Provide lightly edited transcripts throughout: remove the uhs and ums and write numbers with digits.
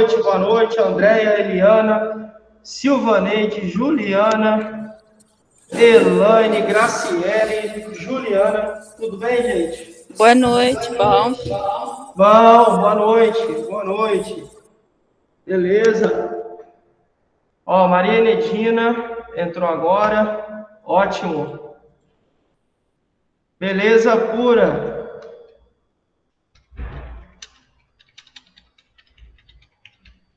boa noite, Andréia, Eliana, Silvaneide, Juliana, Elaine, Graciele, Juliana, tudo bem, gente? Boa noite, bom. Bom, boa noite. Beleza. Ó, Maria Enedina entrou agora, ótimo. Beleza pura.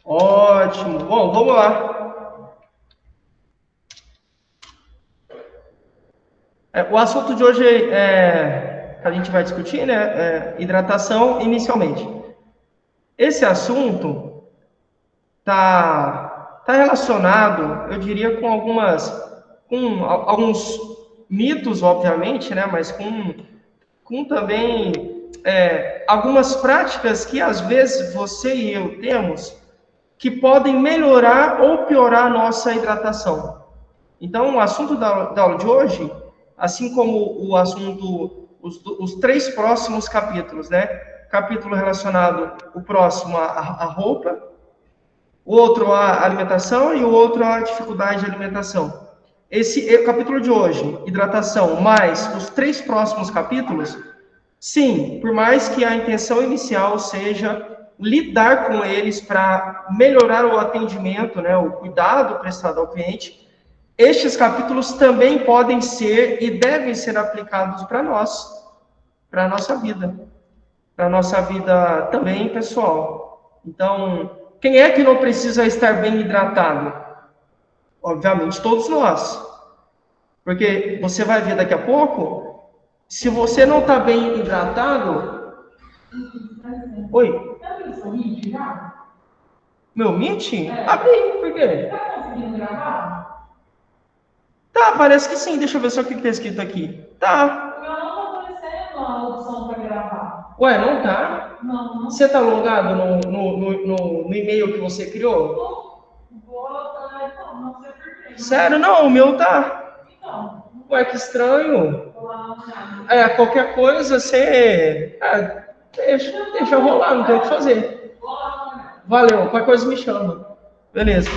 Ótimo. Bom, vamos lá. O assunto de hoje que a gente vai discutir, né, é hidratação inicialmente. Esse assunto tá relacionado, eu diria, com alguns mitos, obviamente, né, mas com também algumas práticas que às vezes você e eu temos que podem melhorar ou piorar a nossa hidratação. Então, o assunto da aula de hoje, assim como o assunto, os 3 próximos capítulos, né? Capítulo relacionado, o próximo à roupa, o outro à alimentação e o outro à dificuldade de alimentação. Esse capítulo de hoje, hidratação, mais os 3 próximos capítulos, sim, por mais que a intenção inicial seja lidar com eles para melhorar o atendimento, né, o cuidado prestado ao cliente, estes capítulos também podem ser e devem ser aplicados para nós, para a nossa vida também pessoal. Então, quem é que não precisa estar bem hidratado? Obviamente, todos nós. Porque você vai ver daqui a pouco, se você não está bem hidratado... Oi? Meu Meet? Abri, por quê? Tá conseguindo gravar? Tá, parece que sim. Deixa eu ver só o que tá escrito aqui. Tá. Não tá aparecendo a opção para gravar. Ué, não tá? Não. Você tá logado no e-mail que você criou? Não sei por quê. Sério? Não, o meu tá. Então. Ué, que estranho. Vou lá olhar. Qualquer coisa você... deixa rolar, não tem o que fazer. Valeu, qualquer coisa me chama. Beleza.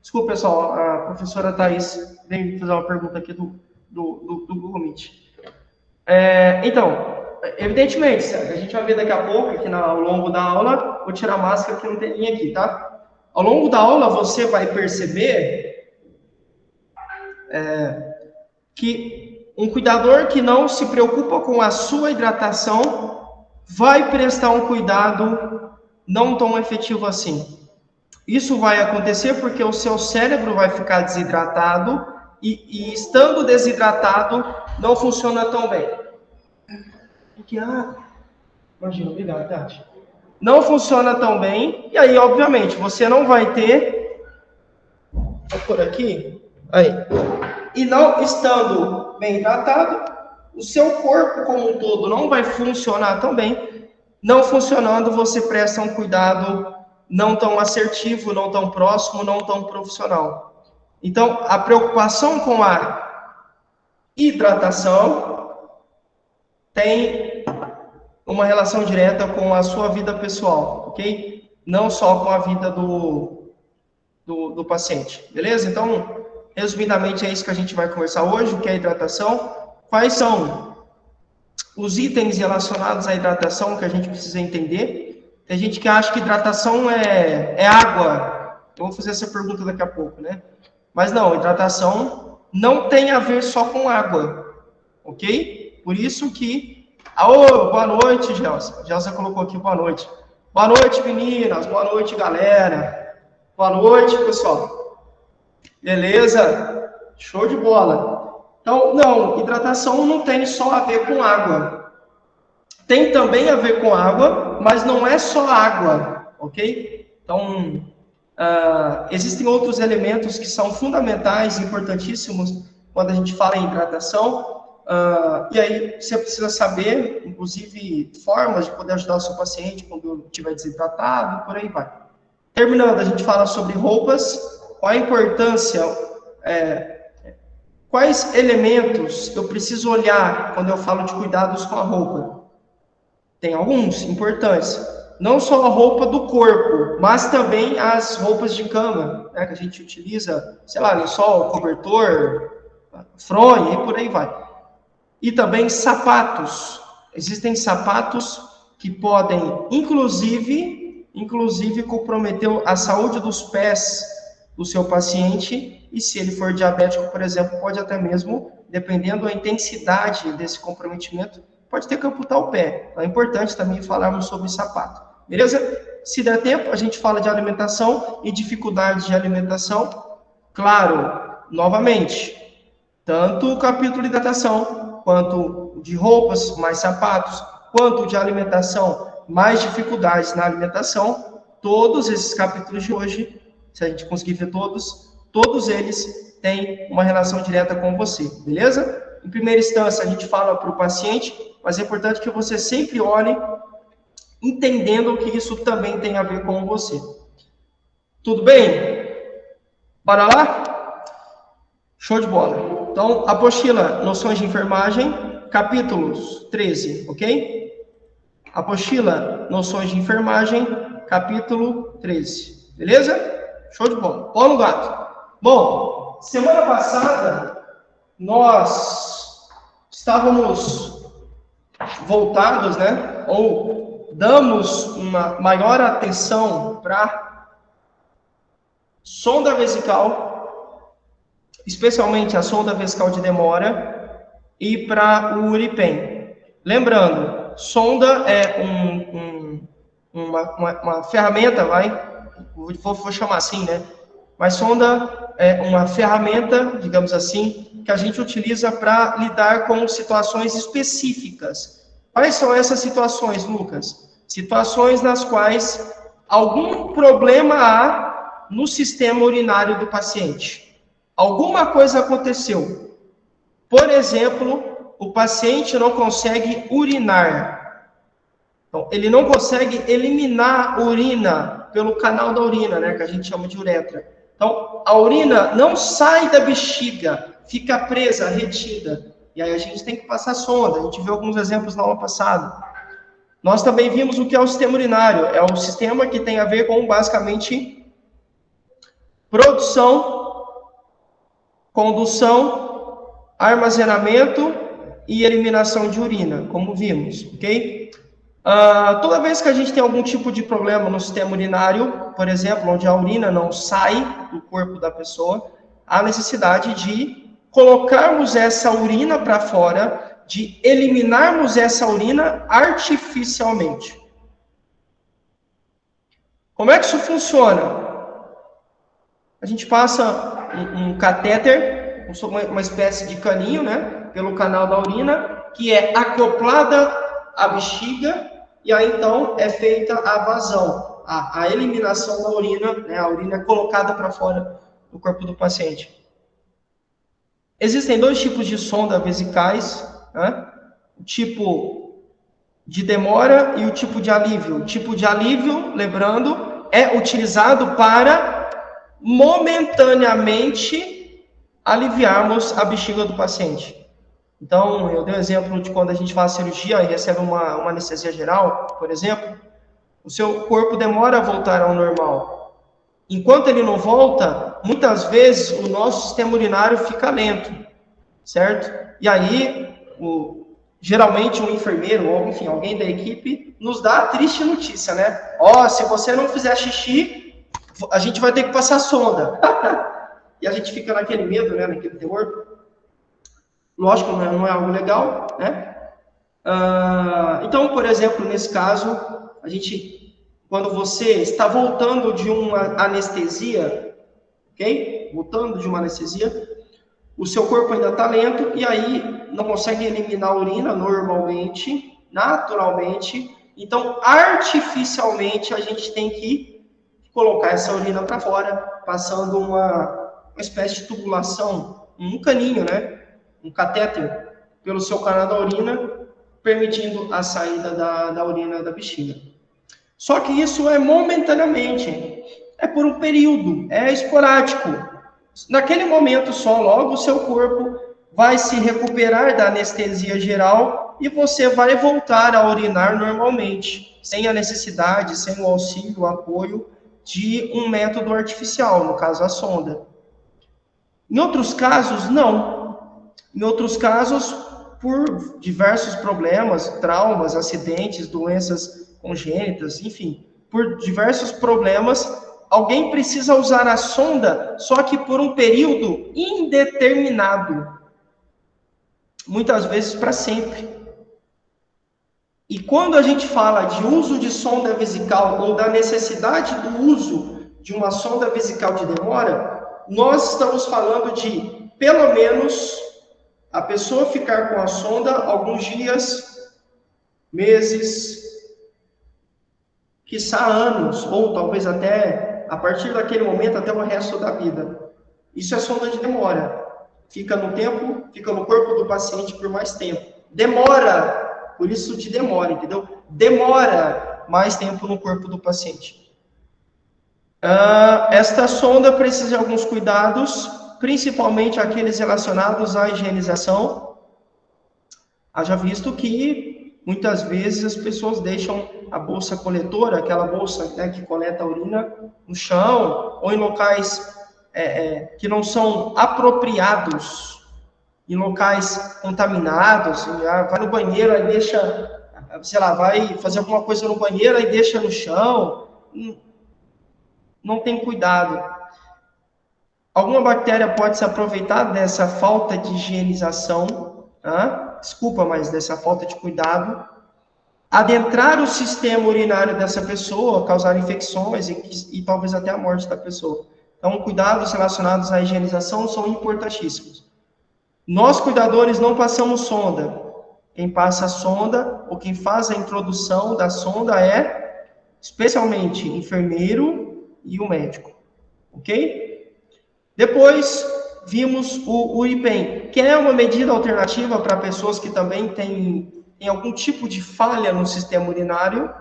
Desculpa, pessoal, a professora Thaís veio fazer uma pergunta aqui do Google Meet. Então, evidentemente, a gente vai ver daqui a pouco, aqui ao longo da aula, vou tirar a máscara que não tem linha aqui, tá? Ao longo da aula, você vai perceber que um cuidador que não se preocupa com a sua hidratação vai prestar um cuidado não tão efetivo assim. Isso vai acontecer porque o seu cérebro vai ficar desidratado e estando desidratado, não funciona tão bem. Imagina, obrigado, Tati. Não funciona tão bem, e aí, obviamente, você não vai ter... Vou por aqui. Aí. E não estando bem hidratado, o seu corpo como um todo não vai funcionar tão bem. Não funcionando, você presta um cuidado não tão assertivo, não tão próximo, não tão profissional. Então, a preocupação com a hidratação tem uma relação direta com a sua vida pessoal, ok? Não só com a vida do paciente, beleza? Então, resumidamente, é isso que a gente vai conversar hoje, o que é hidratação. Quais são os itens relacionados à hidratação que a gente precisa entender? Tem gente que acha que hidratação é água. Eu vou fazer essa pergunta daqui a pouco, né? Mas não, hidratação não tem a ver só com água, ok? Por isso que... boa noite, Gelsa. Gelsa colocou aqui boa noite. Boa noite, meninas. Boa noite, galera. Boa noite, pessoal. Beleza? Show de bola. Então, não, hidratação não tem só a ver com água. Tem também a ver com água, mas não é só água, ok? Então, existem outros elementos que são fundamentais, importantíssimos, quando a gente fala em hidratação, e aí você precisa saber, inclusive, formas de poder ajudar o seu paciente quando estiver desidratado, por aí vai. Terminando, a gente fala sobre roupas, qual a importância, quais elementos eu preciso olhar quando eu falo de cuidados com a roupa. Tem alguns importantes. não só a roupa do corpo, mas também as roupas de cama, né, que a gente utiliza, sei lá, lençol, cobertor, fronha e por aí vai. E também sapatos. Existem sapatos que podem, inclusive comprometer a saúde dos pés do seu paciente, e se ele for diabético, por exemplo, pode até mesmo, dependendo da intensidade desse comprometimento, pode ter que amputar o pé. Então é importante também falarmos sobre sapato. Beleza? Se der tempo, a gente fala de alimentação e dificuldades de alimentação. Claro, novamente, tanto o capítulo de hidratação, quanto de roupas, mais sapatos, quanto de alimentação, mais dificuldades na alimentação, todos esses capítulos de hoje, se a gente conseguir ver todos eles têm uma relação direta com você, beleza? Em primeira instância, a gente fala para o paciente, mas é importante que você sempre olhe entendendo que isso também tem a ver com você. Tudo bem? Bora lá? Show de bola. Então, apostila Noções de Enfermagem, capítulos 13, ok? Apostila Noções de Enfermagem, capítulo 13. Beleza? Show de bola. Paulo Gato. Bom, semana passada, nós estávamos voltados, né? Ou damos uma maior atenção para sonda vesical, especialmente a sonda vesical de demora, e para o Uripen. Lembrando, sonda é uma ferramenta, vou chamar assim, né? Mas sonda é uma ferramenta, digamos assim, que a gente utiliza para lidar com situações específicas. Quais são essas situações, Lucas? Situações nas quais algum problema há no sistema urinário do paciente. Alguma coisa aconteceu. Por exemplo, o paciente não consegue urinar. Então, ele não consegue eliminar urina pelo canal da urina, né, que a gente chama de uretra. Então, a urina não sai da bexiga, fica presa, retida. E aí a gente tem que passar sonda. A gente viu alguns exemplos na aula passada. Nós também vimos o que é o sistema urinário. É um sistema que tem a ver com, basicamente, produção, condução, armazenamento e eliminação de urina, como vimos, ok? Toda vez que a gente tem algum tipo de problema no sistema urinário, por exemplo, onde a urina não sai do corpo da pessoa, há necessidade de colocarmos essa urina para fora, de eliminarmos essa urina artificialmente. Como é que isso funciona? A gente passa um catéter, uma espécie de caninho, né, pelo canal da urina, que é acoplada à bexiga, e aí então é feita a vazão, a eliminação da urina, né, a urina é colocada para fora do corpo do paciente. Existem dois tipos de sonda vesicais, né? O tipo de demora e o tipo de alívio. O tipo de alívio, lembrando, é utilizado para momentaneamente aliviarmos a bexiga do paciente. Então, eu dei um exemplo de quando a gente faz cirurgia e recebe uma anestesia geral, por exemplo, o seu corpo demora a voltar ao normal. Enquanto ele não volta, muitas vezes o nosso sistema urinário fica lento, certo? E aí, geralmente um enfermeiro, ou enfim, alguém da equipe, nos dá a triste notícia, né? Se você não fizer xixi, a gente vai ter que passar sonda. E a gente fica naquele medo, né? Naquele terror. Lógico, não é algo legal, né? Então, por exemplo, nesse caso, quando você está voltando de uma anestesia, ok? Voltando de uma anestesia, o seu corpo ainda está lento e aí não consegue eliminar a urina normalmente, naturalmente. Então, artificialmente, a gente tem que colocar essa urina para fora, passando uma espécie de tubulação, um caninho, né? Um catéter pelo seu canal da urina, permitindo a saída da urina da bexiga. Só que isso é momentaneamente, é por um período, é esporádico. Naquele momento só, logo o seu corpo vai se recuperar da anestesia geral e você vai voltar a urinar normalmente. sem a necessidade, sem o auxílio, o apoio de um método artificial, no caso a sonda. Em outros casos, não. Em outros casos, por diversos problemas, traumas, acidentes, doenças congênitas, enfim, por diversos problemas, alguém precisa usar a sonda, só que por um período indeterminado. Muitas vezes para sempre. E quando a gente fala de uso de sonda vesical ou da necessidade do uso de uma sonda vesical de demora, nós estamos falando de, pelo menos, a pessoa ficar com a sonda alguns dias, meses, quiçá anos, ou talvez até, a partir daquele momento, até o resto da vida. Isso é sonda de demora. Fica no tempo, fica no corpo do paciente por mais tempo. Demora, por isso de demora, entendeu? Demora mais tempo no corpo do paciente. Esta sonda precisa de alguns cuidados, principalmente aqueles relacionados à higienização. Haja visto que muitas vezes as pessoas deixam a bolsa coletora, aquela bolsa, né, que coleta a urina, no chão, ou em locais que não são apropriados, em locais contaminados, vai no banheiro, aí deixa, sei lá, vai fazer alguma coisa no banheiro, aí deixa no chão, não tem cuidado. Alguma bactéria pode se aproveitar dessa falta de higienização, desculpa, mas dessa falta de cuidado, adentrar o sistema urinário dessa pessoa, causar infecções e talvez até a morte da pessoa. Então, cuidados relacionados à higienização são importantíssimos. Nós, cuidadores, não passamos sonda. Quem passa a sonda, ou quem faz a introdução da sonda é, especialmente, enfermeiro e o médico. Ok? Depois, vimos o UriPen, que é uma medida alternativa para pessoas que também têm algum tipo de falha no sistema urinário,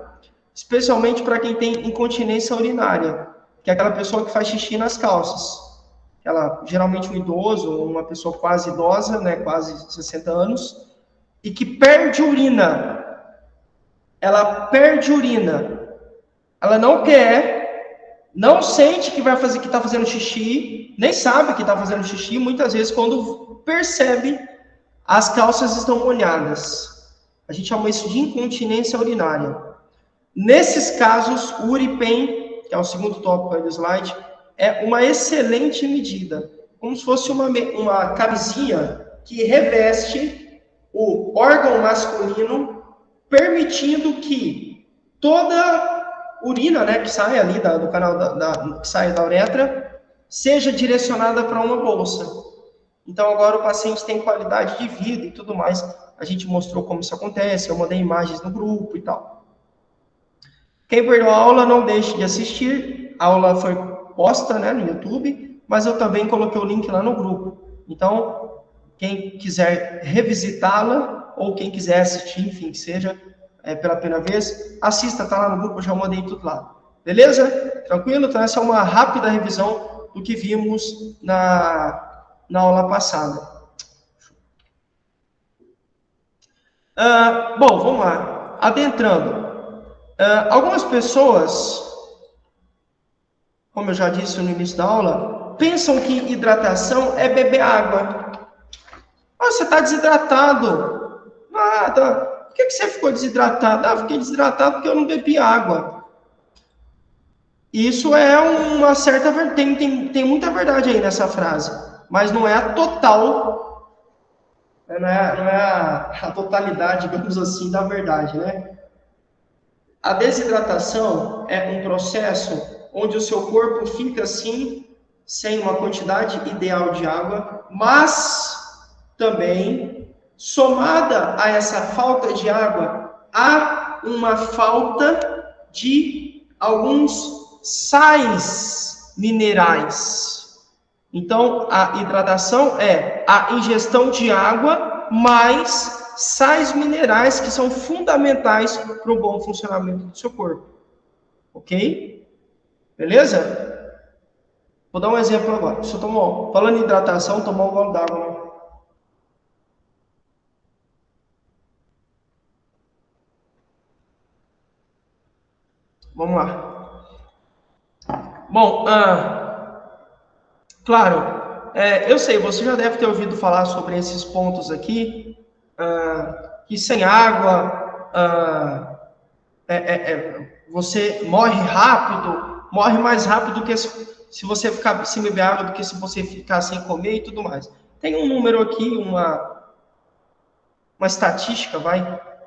especialmente para quem tem incontinência urinária, que é aquela pessoa que faz xixi nas calças. Geralmente um idoso, ou uma pessoa quase idosa, né, quase 60 anos, e que perde urina. Ela perde urina. Ela não quer, não sente que está fazendo xixi, nem sabe que está fazendo xixi, muitas vezes quando percebe, as calças estão molhadas. A gente chama isso de incontinência urinária. Nesses casos, o UriPen, que é o segundo tópico aí do slide, é uma excelente medida, como se fosse uma camisinha que reveste o órgão masculino, permitindo que toda urina, né, que sai ali do canal que sai da uretra, seja direcionada para uma bolsa. Então agora o paciente tem qualidade de vida e tudo mais. A gente mostrou como isso acontece, eu mandei imagens no grupo e tal. Quem perdeu a aula, não deixe de assistir. A aula foi posta, né, no YouTube, mas eu também coloquei o link lá no grupo. Então, quem quiser revisitá-la, ou quem quiser assistir, enfim, que seja pela primeira vez, assista, tá lá no grupo, eu já mandei tudo lá. Beleza? Tranquilo? Então, essa é uma rápida revisão do que vimos na aula passada. Bom, vamos lá. Adentrando. Algumas pessoas, como eu já disse no início da aula, pensam que hidratação é beber água. Você está desidratado. Por que você ficou desidratado? Fiquei desidratado porque eu não bebi água. Isso é uma certa verdade, tem muita verdade aí nessa frase, mas não é a total, não é a totalidade, digamos assim, da verdade, né? A desidratação é um processo onde o seu corpo fica assim, sem uma quantidade ideal de água, mas também, somada a essa falta de água, há uma falta de alguns sais minerais. Então, a hidratação é a ingestão de água mais sais minerais que são fundamentais para o bom funcionamento do seu corpo. Ok? Beleza? Vou dar um exemplo agora. Você tomou, falando em hidratação, tomou um gole d'água, né? Vamos lá. Bom, claro, eu sei, você já deve ter ouvido falar sobre esses pontos aqui, que sem água você morre rápido, morre mais rápido do que se você ficar sem beber água, do que se você ficar sem comer e tudo mais. Tem um número aqui, uma estatística,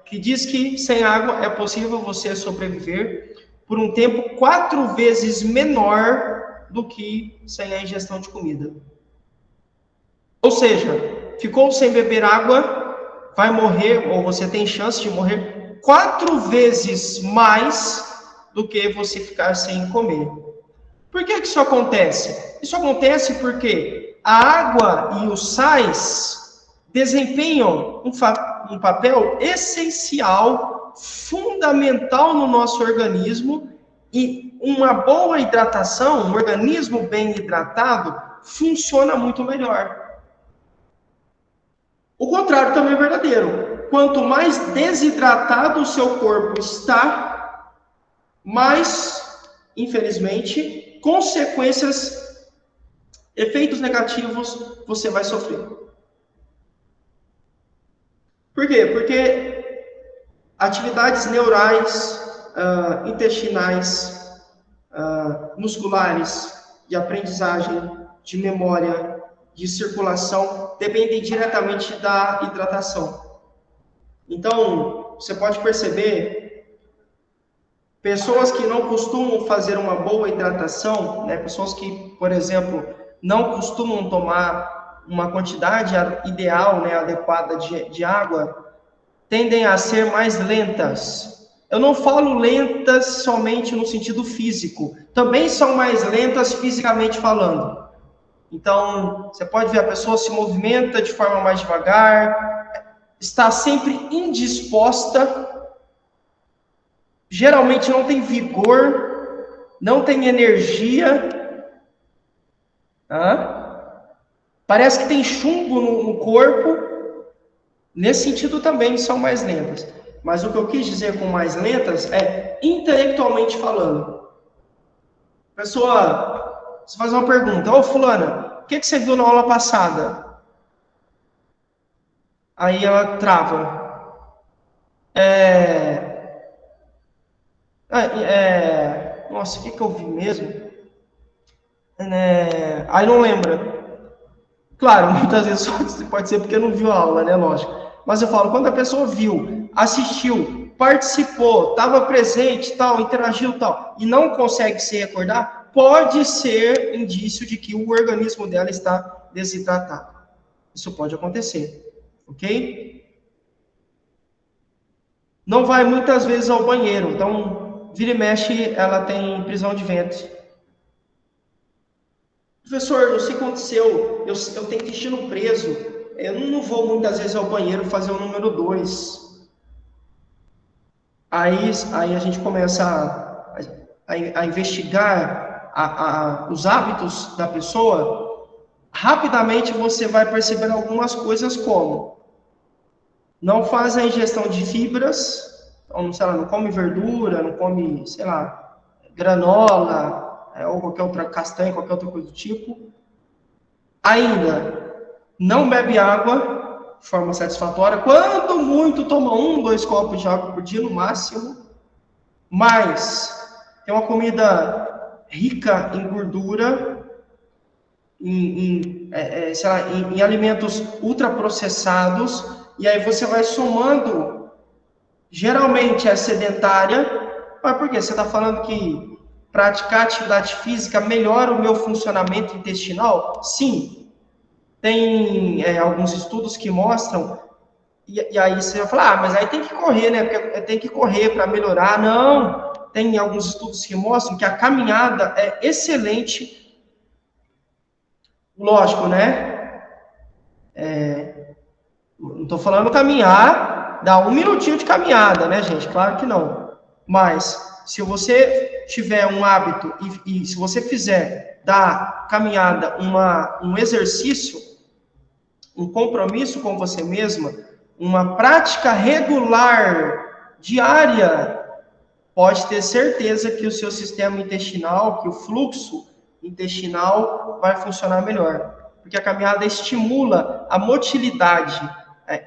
que diz que sem água é possível você sobreviver por um tempo 4 vezes menor do que sem a ingestão de comida. Ou seja, ficou sem beber água, vai morrer, ou você tem chance de morrer 4 vezes mais do que você ficar sem comer. Por que isso acontece? Isso acontece porque a água e os sais desempenham um papel essencial, fundamental no nosso organismo, e uma boa hidratação, um organismo bem hidratado, funciona muito melhor. O contrário também é verdadeiro. Quanto mais desidratado o seu corpo está, mais, infelizmente, consequências, efeitos negativos você vai sofrer. Por quê? Porque atividades neurais, intestinais, musculares, de aprendizagem, de memória, de circulação, dependem diretamente da hidratação. Então, você pode perceber, pessoas que não costumam fazer uma boa hidratação, né, pessoas que, por exemplo, não costumam tomar uma quantidade ideal, né, adequada de água, tendem a ser mais lentas. Eu não falo lentas somente no sentido físico, também são mais lentas fisicamente falando. Então, você pode ver a pessoa se movimenta de forma mais devagar, está sempre indisposta, geralmente não tem vigor, não tem energia, parece que tem chumbo no corpo. Nesse sentido também são mais lentas. Mas o que eu quis dizer com mais lentas é intelectualmente falando. Pessoa, você faz uma pergunta: ô fulana, o que você viu na aula passada? Aí ela trava. Nossa, o que eu vi mesmo? Aí não lembra. Claro, muitas vezes pode ser porque não viu a aula, né? Lógico. Mas eu falo, quando a pessoa viu, assistiu, participou, estava presente, tal, interagiu, tal, e não consegue se recordar, pode ser indício de que o organismo dela está desidratado. Isso pode acontecer, ok? Não vai muitas vezes ao banheiro, então, vira e mexe, ela tem prisão de ventre. Professor, não sei o que aconteceu, eu tenho intestino preso, eu não vou muitas vezes ao banheiro fazer o número 2. Aí a gente começa a investigar os hábitos da pessoa. Rapidamente você vai perceber algumas coisas, como não faz a ingestão de fibras, então, sei lá, não come verdura, não come, sei lá, granola, ou qualquer outra castanha, qualquer outra coisa do tipo. Ainda não bebe água de forma satisfatória. Quando muito, toma 2 copos de água por dia no máximo. Mas tem uma comida rica em gordura, em alimentos ultraprocessados, e aí você vai somando. Geralmente é sedentária. Mas por quê? Você está falando que praticar atividade física melhora o meu funcionamento intestinal? Sim. Tem alguns estudos que mostram, e aí você vai falar, mas aí tem que correr, né? Porque tem que correr para melhorar. Não. Tem alguns estudos que mostram que a caminhada é excelente. Lógico, né? Não estou falando caminhar, dá 1 minutinho de caminhada, né, gente? Claro que não. Mas se você tiver um hábito e se você fizer da caminhada um exercício, um compromisso com você mesma, uma prática regular, diária, pode ter certeza que o seu sistema intestinal, que o fluxo intestinal vai funcionar melhor. Porque a caminhada estimula a motilidade,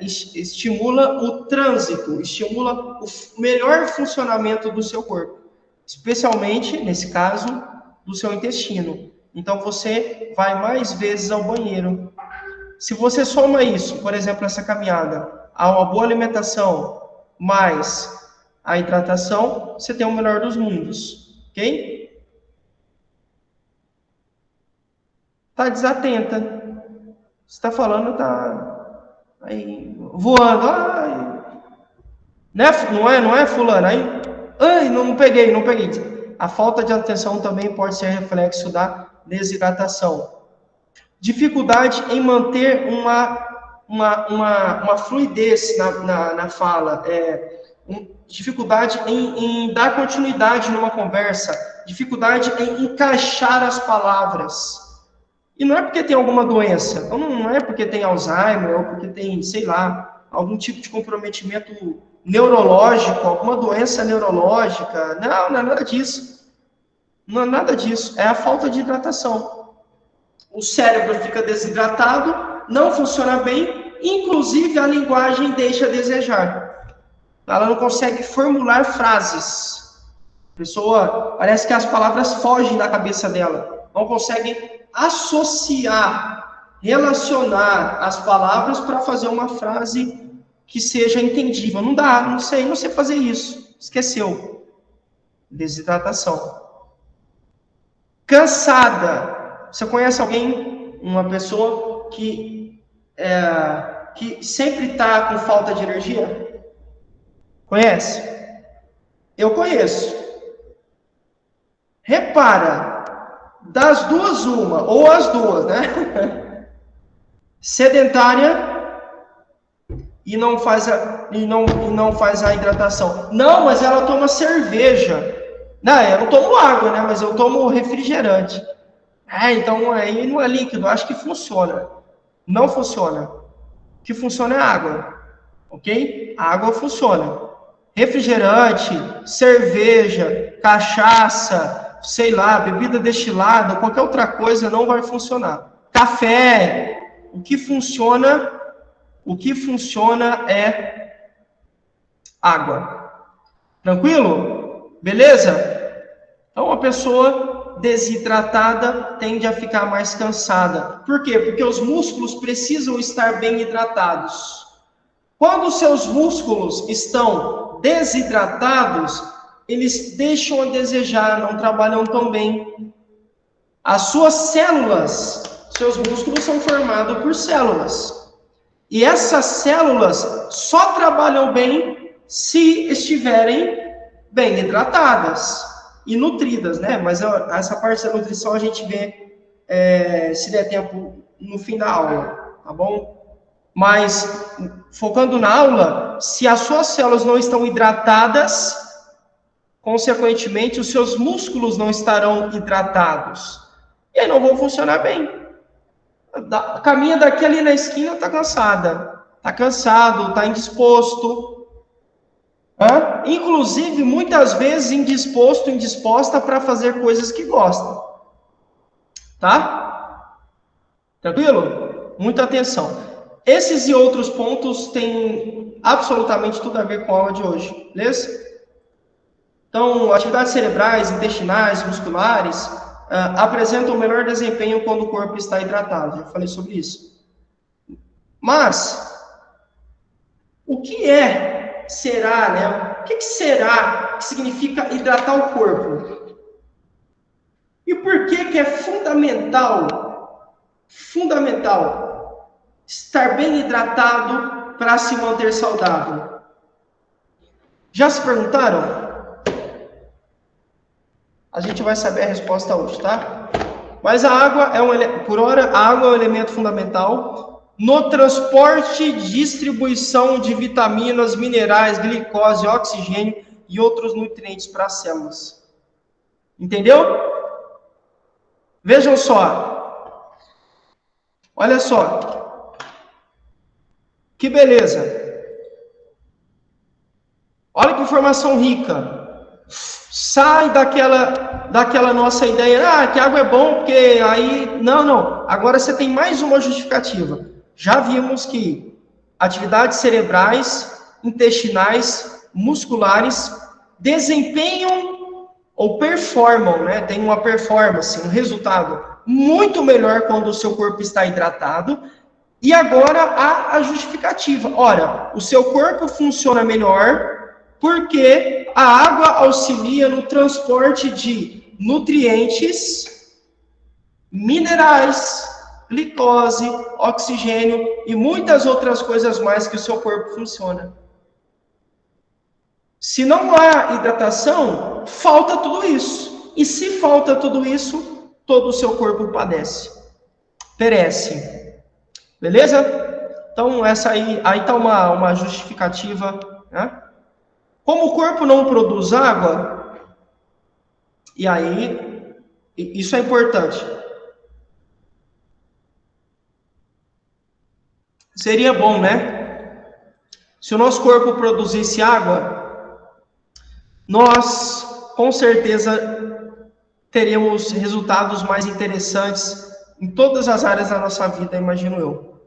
estimula o trânsito, estimula o melhor funcionamento do seu corpo. Especialmente, nesse caso, do seu intestino. Então, você vai mais vezes ao banheiro. Se você soma isso, por exemplo, essa caminhada, a uma boa alimentação, mais a hidratação, você tem o melhor dos mundos. Ok? Tá desatenta. Você está falando, tá aí, voando. Ai. Não é fulano? Aí, ai, não peguei. A falta de atenção também pode ser reflexo da desidratação. Dificuldade em manter uma fluidez na fala, dificuldade em dar continuidade numa conversa, dificuldade em encaixar as palavras. E não é porque tem alguma doença, então não é porque tem Alzheimer, ou porque tem, sei lá, algum tipo de comprometimento neurológico, alguma doença neurológica. Não é nada disso. Não é nada disso. É a falta de hidratação. O cérebro fica desidratado, não funciona bem, inclusive a linguagem deixa a desejar. Ela não consegue formular frases. A pessoa, parece que as palavras fogem da cabeça dela. Não consegue associar, relacionar as palavras para fazer uma frase que seja entendível. Não dá, não sei fazer isso. Esqueceu. Desidratação. Cansada. Você conhece alguém, uma pessoa que sempre está com falta de energia? Conhece? Eu conheço. Repara, das duas uma, ou as duas, né? Sedentária e não faz a hidratação. Não, mas ela toma cerveja. Não, eu não tomo água, né? Mas eu tomo refrigerante. Então aí não é líquido, acho que funciona. Não funciona. O que funciona é a água. Ok? A água funciona. Refrigerante, cerveja, cachaça, sei lá, bebida destilada, qualquer outra coisa não vai funcionar. Café, o que funciona é água. Tranquilo? Beleza? Então, a pessoa desidratada tende a ficar mais cansada. Por quê? Porque os músculos precisam estar bem hidratados. Quando os seus músculos estão desidratados, eles deixam a desejar, não trabalham tão bem. As suas células, seus músculos são formados por células. E essas células só trabalham bem se estiverem bem hidratadas e nutridas, né? Mas essa parte da nutrição a gente vê, se der tempo, no fim da aula, tá bom? Mas, focando na aula, se as suas células não estão hidratadas, consequentemente, os seus músculos não estarão hidratados. E aí não vão funcionar bem. Caminha daqui ali na esquina, tá cansada. Tá cansado, tá indisposto. Inclusive, muitas vezes, indisposta para fazer coisas que gosta. Tá? Tranquilo? Muita atenção. Esses e outros pontos têm absolutamente tudo a ver com a aula de hoje, beleza? Então, atividades cerebrais, intestinais, musculares, apresentam o melhor desempenho quando o corpo está hidratado. Já falei sobre isso. Mas, o que será, né? O que será que significa hidratar o corpo? E por que é fundamental estar bem hidratado para se manter saudável? Já se perguntaram? A gente vai saber a resposta hoje, tá? Mas a água a água é um elemento fundamental no transporte e distribuição de vitaminas, minerais, glicose, oxigênio e outros nutrientes para as células. Entendeu? Vejam só. Olha só. Que beleza. Olha que informação rica. sai daquela nossa ideia, que água é bom, porque aí... Não. Agora você tem mais uma justificativa. Já vimos que atividades cerebrais, intestinais, musculares, desempenham ou performam, né? Tem uma performance, um resultado muito melhor quando o seu corpo está hidratado. E agora a justificativa. Ora, o seu corpo funciona melhor porque a água auxilia no transporte de nutrientes, minerais, glicose, oxigênio e muitas outras coisas mais que o seu corpo funciona. Se não há hidratação, falta tudo isso. E se falta tudo isso, todo o seu corpo padece, perece. Beleza? Então, essa aí está uma justificativa, né? Como o corpo não produz água, e aí, isso é importante. Seria bom, né? Se o nosso corpo produzisse água, nós, com certeza, teríamos resultados mais interessantes em todas as áreas da nossa vida, imagino eu.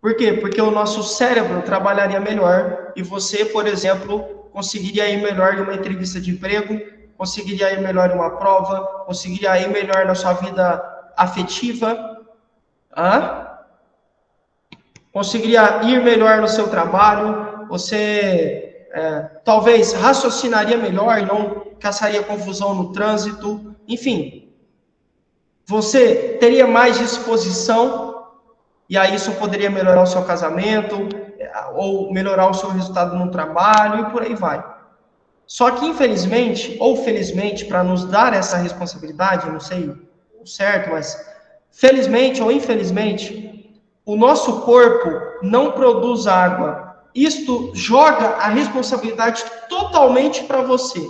Por quê? Porque o nosso cérebro trabalharia melhor e você, por exemplo, conseguiria ir melhor em uma entrevista de emprego, conseguiria ir melhor em uma prova, conseguiria ir melhor na sua vida afetiva, conseguiria ir melhor no seu trabalho, você talvez raciocinaria melhor e não caçaria confusão no trânsito, enfim. Você teria mais disposição e aí isso poderia melhorar o seu casamento, ou melhorar o seu resultado no trabalho, e por aí vai. Só que, infelizmente, ou felizmente, para nos dar essa responsabilidade, eu não sei o certo, mas felizmente ou infelizmente, o nosso corpo não produz água. Isto joga a responsabilidade totalmente para você.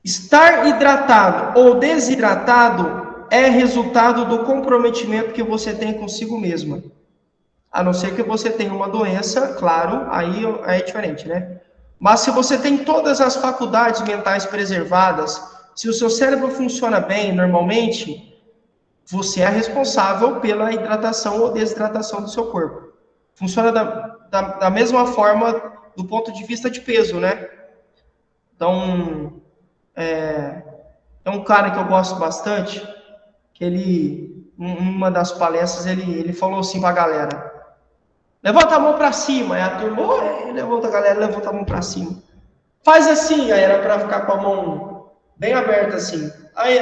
Estar hidratado ou desidratado é resultado do comprometimento que você tem consigo mesma. A não ser que você tenha uma doença, claro, aí é diferente, né? Mas se você tem todas as faculdades mentais preservadas, se o seu cérebro funciona bem, normalmente, você é responsável pela hidratação ou desidratação do seu corpo. Funciona da mesma forma do ponto de vista de peso, né? Então, é um cara que eu gosto bastante, que ele, em uma das palestras, ele falou assim pra galera: levanta a mão para cima. Aí a turma, levanta a galera, levanta a mão para cima. Faz assim, aí era para ficar com a mão bem aberta assim. Aí,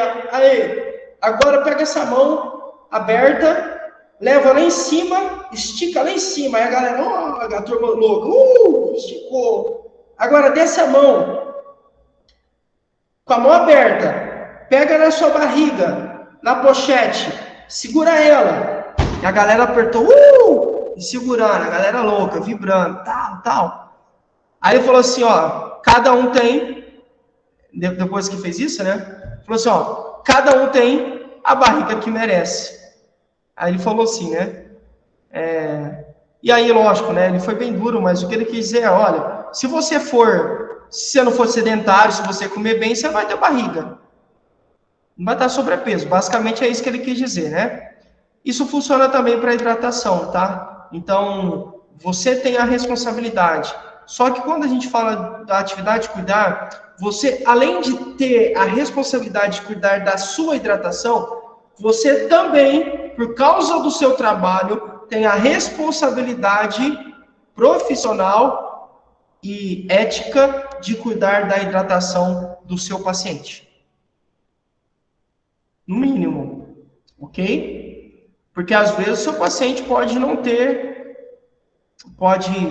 agora pega essa mão aberta, leva lá em cima, estica lá em cima. Aí a galera, a turma louca, esticou. Agora desce a mão, com a mão aberta, pega na sua barriga, na pochete, segura ela. E a galera apertou, e segurando, a galera louca, vibrando, tal. Aí ele falou assim, cada um tem, depois que fez isso, né? Falou assim, cada um tem a barriga que merece. Aí ele falou assim, né? E aí, lógico, né? Ele foi bem duro, mas o que ele quis dizer é, olha, se você não for sedentário, se você comer bem, você vai ter barriga. Não vai estar sobrepeso. Basicamente é isso que ele quis dizer, né? Isso funciona também para hidratação, tá? Então, você tem a responsabilidade. Só que quando a gente fala da atividade de cuidar, você, além de ter a responsabilidade de cuidar da sua hidratação, você também, por causa do seu trabalho, tem a responsabilidade profissional e ética de cuidar da hidratação do seu paciente. No mínimo, ok? Porque às vezes o seu paciente pode não ter,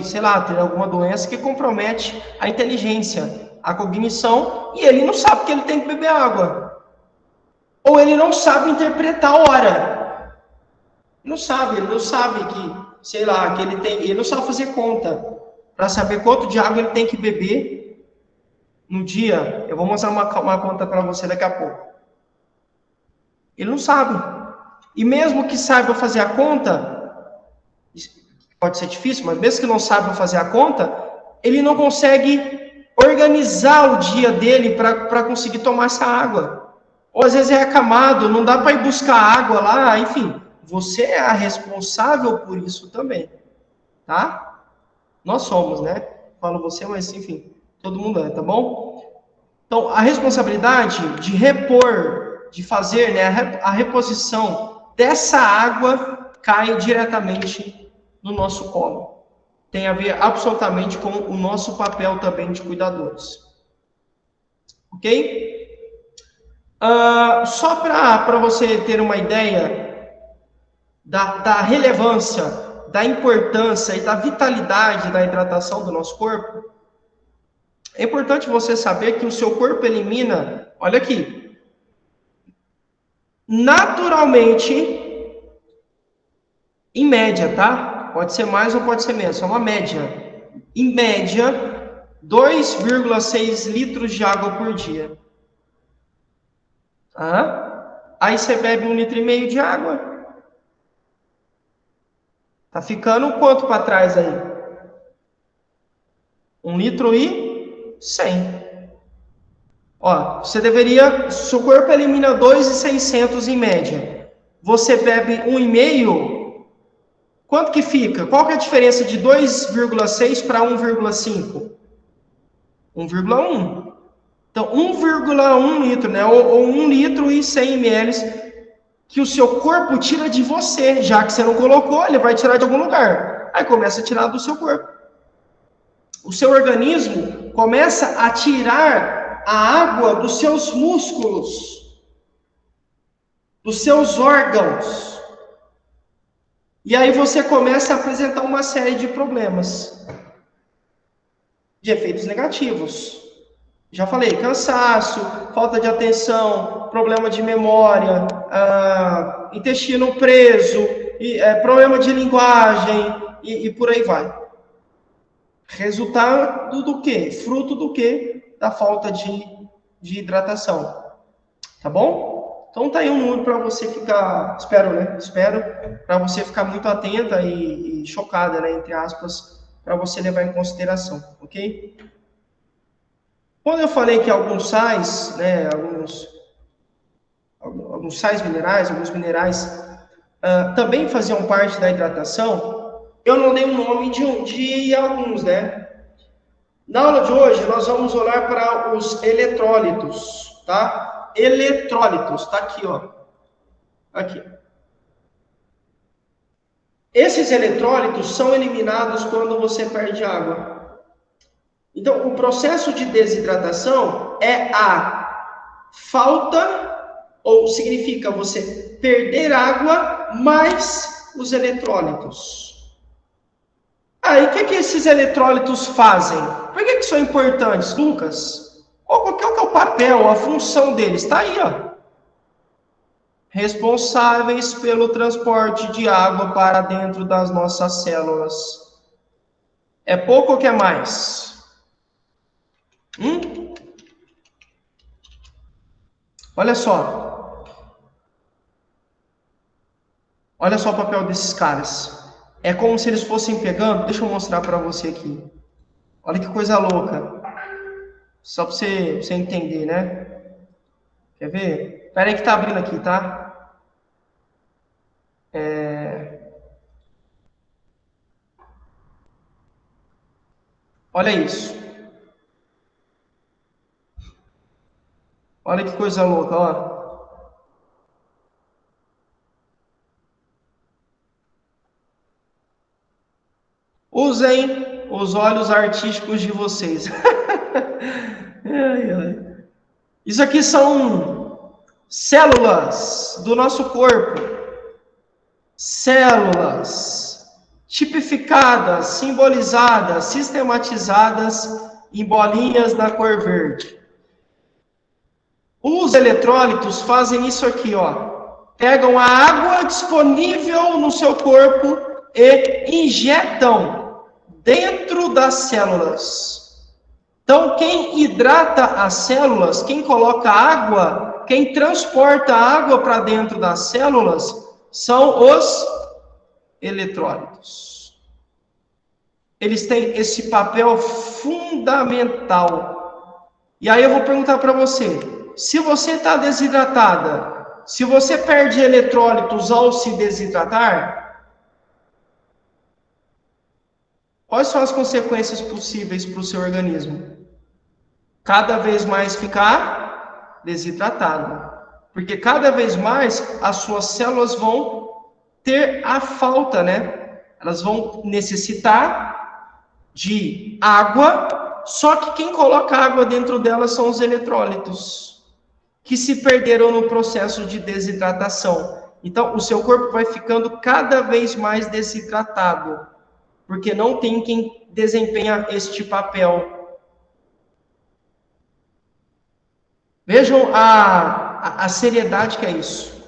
sei lá, ter alguma doença que compromete a inteligência, a cognição, e ele não sabe que ele tem que beber água. Ou ele não sabe interpretar a hora. Ele não sabe que, sei lá, que ele não sabe fazer conta para saber quanto de água ele tem que beber no dia. Eu vou mostrar uma conta para você daqui a pouco. Ele não sabe. E mesmo que saiba fazer a conta, pode ser difícil, mas mesmo que não saiba fazer a conta, ele não consegue organizar o dia dele para conseguir tomar essa água. Ou às vezes é acamado, não dá para ir buscar água lá, enfim. Você é a responsável por isso também, tá? Nós somos, né? Falo você, mas enfim, todo mundo é, tá bom? Então, a responsabilidade de repor, de fazer, né, a reposição dessa água cai diretamente no nosso colo. Tem a ver absolutamente com o nosso papel também de cuidadores. Ok? Só para você ter uma ideia da relevância, da importância e da vitalidade da hidratação do nosso corpo, é importante você saber que o seu corpo elimina, olha aqui, naturalmente, em média, tá? Pode ser mais ou pode ser menos, é uma média. Em média, 2,6 litros de água por dia. Aí você bebe 1,5 litro de água. Tá ficando quanto para trás aí? 1,1 litro. Ó, você deveria, seu corpo elimina 2,600 em média. Você bebe 1,5, quanto que fica? Qual que é a diferença de 2,6 para 1,5? 1,1. Então, 1,1 litro, né? Ou 1 litro e 100 ml que o seu corpo tira de você, já que você não colocou, ele vai tirar de algum lugar. Aí começa a tirar do seu corpo. O seu organismo começa a tirar a água dos seus músculos, dos seus órgãos. E aí você começa a apresentar uma série de problemas, de efeitos negativos. Já falei, cansaço, falta de atenção, problema de memória, intestino preso, problema de linguagem e por aí vai. Resultado do quê? Fruto do quê? Da falta de hidratação. Tá bom? Então tá aí um número para você ficar, espero, para você ficar muito atenta e chocada, né, entre aspas, para você levar em consideração, ok? Quando eu falei que alguns sais, né, alguns sais minerais, alguns minerais também faziam parte da hidratação, eu não dei o nome de alguns, né? Na aula de hoje, nós vamos olhar para os eletrólitos, tá? Eletrólitos, tá aqui, ó. Aqui. Esses eletrólitos são eliminados quando você perde água. Então, o processo de desidratação é a falta, ou significa você perder água mais os eletrólitos. Aí, o que esses eletrólitos fazem? Por que são importantes, Lucas? Qual que é o papel, a função deles? Está aí, ó. Responsáveis pelo transporte de água para dentro das nossas células. É pouco ou que é mais? Olha só. Olha só o papel desses caras. É como se eles fossem pegando... Deixa eu mostrar para você aqui. Olha que coisa louca. Só para você entender, né? Quer ver? Espera aí que tá abrindo aqui, tá? Olha isso. Olha que coisa louca, ó. Usem os olhos artísticos de vocês. Isso aqui são células do nosso corpo. Células tipificadas, simbolizadas, sistematizadas em bolinhas da cor verde. Os eletrólitos fazem isso aqui, ó. Pegam a água disponível no seu corpo e injetam dentro das células. Então, quem hidrata as células, quem coloca água, quem transporta água para dentro das células, são os eletrólitos. eles têm esse papel fundamental. E aí eu vou perguntar para você, se você está desidratada, se você perde eletrólitos ao se desidratar, quais são as consequências possíveis para o seu organismo? Cada vez mais ficar desidratado. Porque cada vez mais as suas células vão ter a falta, né? Elas vão necessitar de água, só que quem coloca água dentro delas são os eletrólitos, que se perderam no processo de desidratação. Então, o seu corpo vai ficando cada vez mais desidratado, porque não tem quem desempenha este papel. Vejam a seriedade que é isso.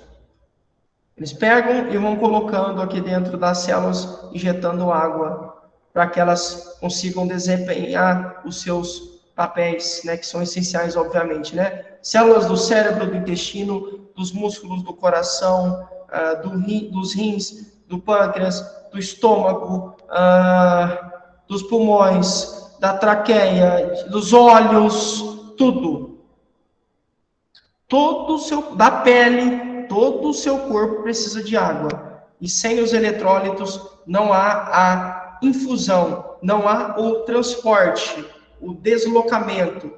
Eles pegam e vão colocando aqui dentro das células, injetando água, para que elas consigam desempenhar os seus papéis, né, que são essenciais, obviamente, né? Células do cérebro, do intestino, dos músculos do coração, dos rins, do pâncreas, do estômago, dos pulmões, da traqueia, dos olhos, tudo. Da pele, todo o seu corpo precisa de água. E sem os eletrólitos não há a infusão, não há o transporte, o deslocamento,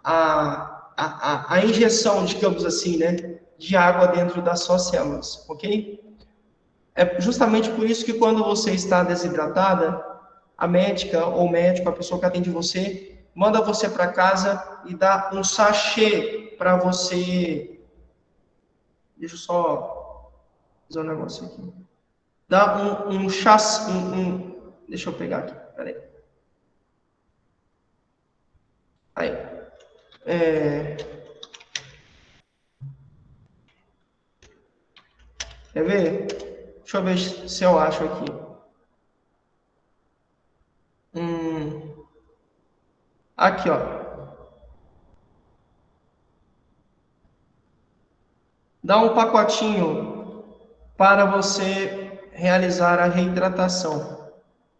a injeção, digamos assim, né, de água dentro das suas células, ok? É justamente por isso que quando você está desidratada, a médica ou médico, a pessoa que atende você, manda você para casa e dá um sachê para você. Deixa eu só fazer um negócio aqui. Dá um chá. Deixa eu pegar aqui, peraí. Aí. Quer ver? Deixa eu ver se eu acho aqui. Aqui, ó. Dá um pacotinho para você realizar a reidratação.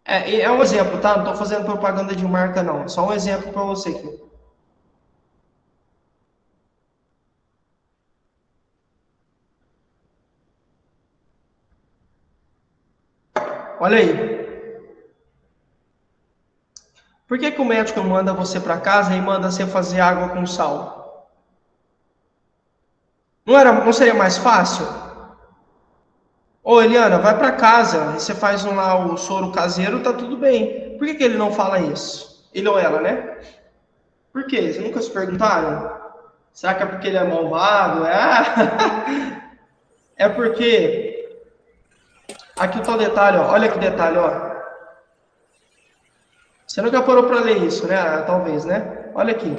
É um exemplo, tá? Não estou fazendo propaganda de marca, não. Só um exemplo para você aqui. Olha aí. Por que o médico manda você para casa e manda você fazer água com sal? Não seria mais fácil? Ô, Eliana, vai para casa, e você faz lá o soro caseiro, tá tudo bem. Por que ele não fala isso? Ele ou ela, né? Por quê? Vocês nunca se perguntaram? Será que é porque ele é malvado? É porque... Aqui tá o detalhe, ó. Olha que detalhe, ó. Você nunca parou para ler isso, né? Talvez, né? Olha aqui.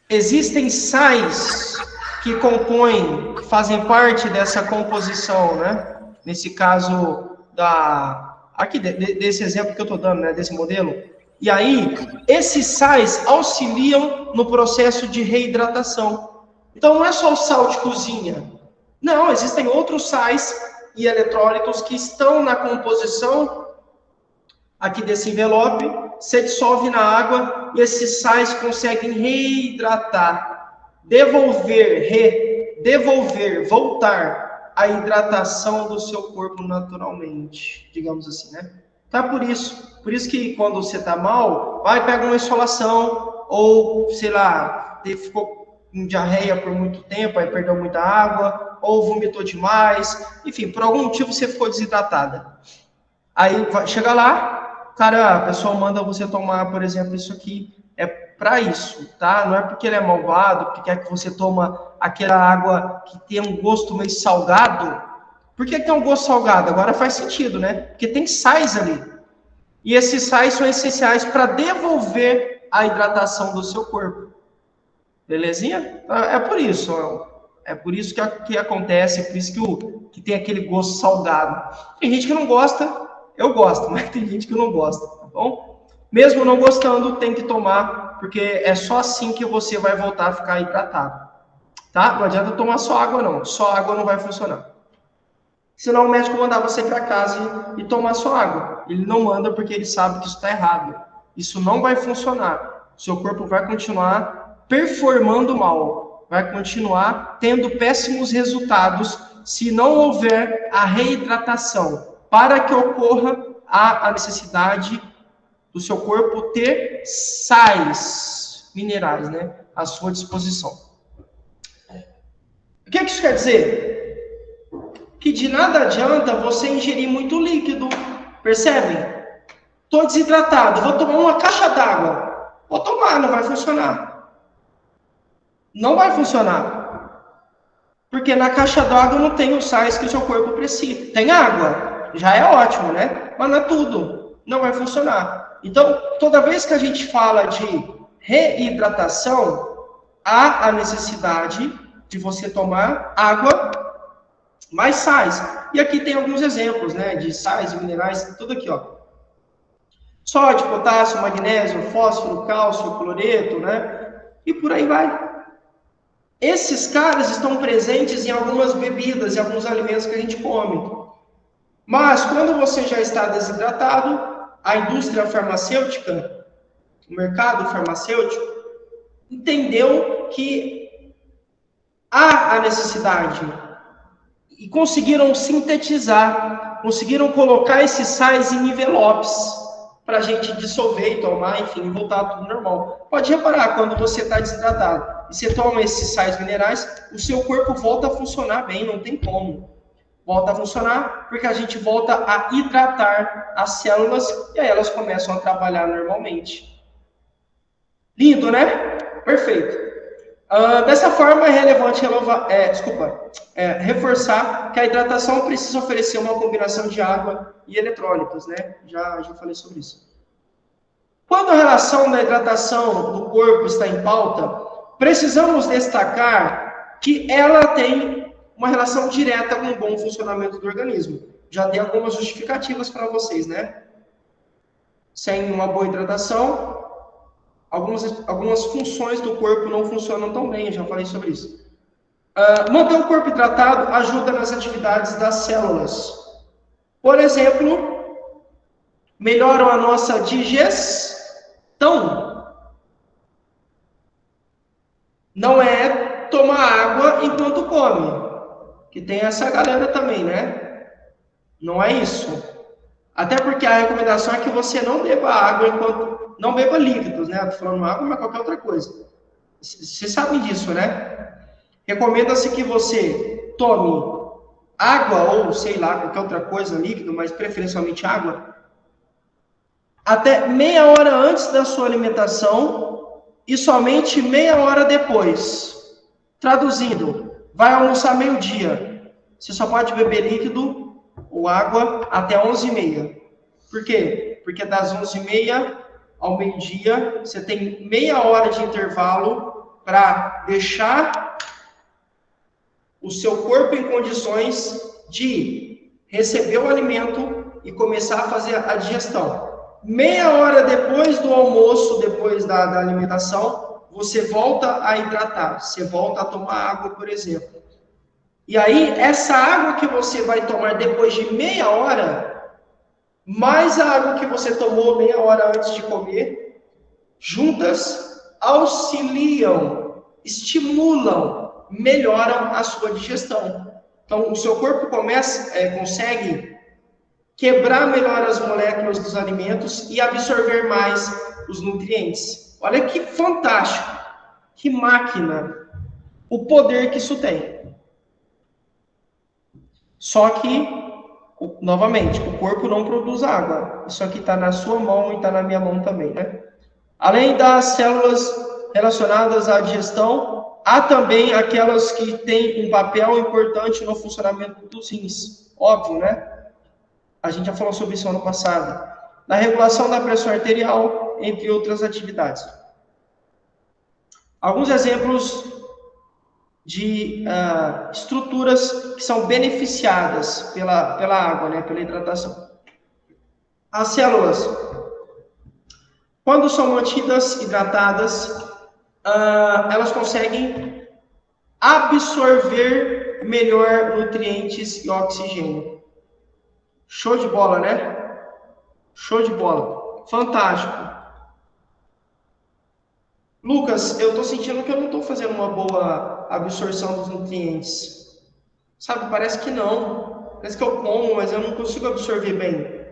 Existem sais que compõem, que fazem parte dessa composição, né? Nesse caso aqui desse exemplo que eu estou dando, né? Desse modelo. E aí, esses sais auxiliam no processo de reidratação. Então, não é só o sal de cozinha. Não, existem outros sais e eletrólitos que estão na composição aqui desse envelope, se dissolve na água e esses sais conseguem reidratar, voltar a hidratação do seu corpo naturalmente, digamos assim, né? Tá por isso que quando você tá mal, vai pegar uma insolação ou, sei lá, ficou com diarreia por muito tempo, aí perdeu muita água, ou vomitou demais, enfim, por algum motivo você ficou desidratada. Aí chega lá, cara, a pessoa manda você tomar, por exemplo, isso aqui é para isso, tá? Não é porque ele é malvado, porque quer que você toma aquela água que tem um gosto meio salgado. Por que tem um gosto salgado? Agora faz sentido, né? Porque tem sais ali. E esses sais são essenciais para devolver a hidratação do seu corpo. Belezinha? É por isso. É por isso que acontece, é por isso que tem aquele gosto salgado. Tem gente que não gosta, eu gosto, mas tem gente que não gosta, tá bom? Mesmo não gostando, tem que tomar, porque é só assim que você vai voltar a ficar hidratado. Tá? Não adianta tomar só água, não. Só água não vai funcionar. Senão o médico mandar você para casa e tomar sua água. Ele não manda porque ele sabe que isso está errado. Isso não vai funcionar. Seu corpo vai continuar performando mal. Vai continuar tendo péssimos resultados se não houver a reidratação. Para que ocorra a necessidade do seu corpo ter sais minerais, né, à sua disposição. O que isso quer dizer? Que de nada adianta você ingerir muito líquido, percebem? Estou desidratado, vou tomar uma caixa d'água. Vou tomar, não vai funcionar. Não vai funcionar. Porque na caixa d'água não tem os sais que o seu corpo precisa. Tem água, já é ótimo, né? Mas não é tudo. Não vai funcionar. Então, toda vez que a gente fala de reidratação, há a necessidade de você tomar água mais sais. E aqui tem alguns exemplos, né, de sais e minerais, tudo aqui, ó. Sódio, potássio, magnésio, fósforo, cálcio, cloreto, né? E por aí vai. Esses caras estão presentes em algumas bebidas e alguns alimentos que a gente come. Mas quando você já está desidratado, a indústria farmacêutica, o mercado farmacêutico, entendeu que há a necessidade e conseguiram sintetizar, conseguiram colocar esses sais em envelopes para a gente dissolver e tomar, enfim, voltar tudo normal. Pode reparar, quando você está desidratado e você toma esses sais minerais, o seu corpo volta a funcionar bem, não tem como. Volta a funcionar porque a gente volta a hidratar as células e aí elas começam a trabalhar normalmente. Lindo, né? Perfeito. Dessa forma, é relevante reforçar que a hidratação precisa oferecer uma combinação de água e eletrólitos, né? Já falei sobre isso. Quando a relação da hidratação do corpo está em pauta, precisamos destacar que ela tem uma relação direta com o bom funcionamento do organismo. Já dei algumas justificativas para vocês, né? Sem uma boa hidratação, algumas funções do corpo não funcionam tão bem, já falei sobre isso. Manter o corpo hidratado ajuda nas atividades das células. Por exemplo, melhoram a nossa digestão. Não é tomar água enquanto come, que tem essa galera também, né? Não é isso. Até porque a recomendação é que você não beba água enquanto... Não beba líquidos, né? Estou falando água, mas qualquer outra coisa. Vocês sabem disso, né? Recomenda-se que você tome água ou, sei lá, qualquer outra coisa, líquido, mas preferencialmente água, até meia hora antes da sua alimentação e somente meia hora depois. Traduzindo, vai almoçar meio-dia. Você só pode beber líquido ou água até 11h30. Por quê? Porque das 11h30 ao meio-dia, você tem meia hora de intervalo para deixar o seu corpo em condições de receber o alimento e começar a fazer a digestão. Meia hora depois do almoço, depois da alimentação, você volta a hidratar, você volta a tomar água, por exemplo. E aí, essa água que você vai tomar depois de meia hora, mais a água que você tomou meia hora antes de comer, juntas auxiliam, estimulam, melhoram a sua digestão. Então, o seu corpo consegue quebrar melhor as moléculas dos alimentos e absorver mais os nutrientes. Olha que fantástico, que máquina, o poder que isso tem. Só que, novamente, o corpo não produz água. Isso aqui está na sua mão e está na minha mão também, né? Além das células relacionadas à digestão, há também aquelas que têm um papel importante no funcionamento dos rins. Óbvio, né? A gente já falou sobre isso ano passado. Na regulação da pressão arterial, entre outras atividades. Alguns exemplos de estruturas que são beneficiadas pela água, né, pela hidratação. As células, quando são mantidas hidratadas, elas conseguem absorver melhor nutrientes e oxigênio. Show de bola, né? Show de bola. Fantástico. Lucas, eu estou sentindo que eu não estou fazendo uma boa absorção dos nutrientes. Sabe, parece que não. Parece que eu como, mas eu não consigo absorver bem.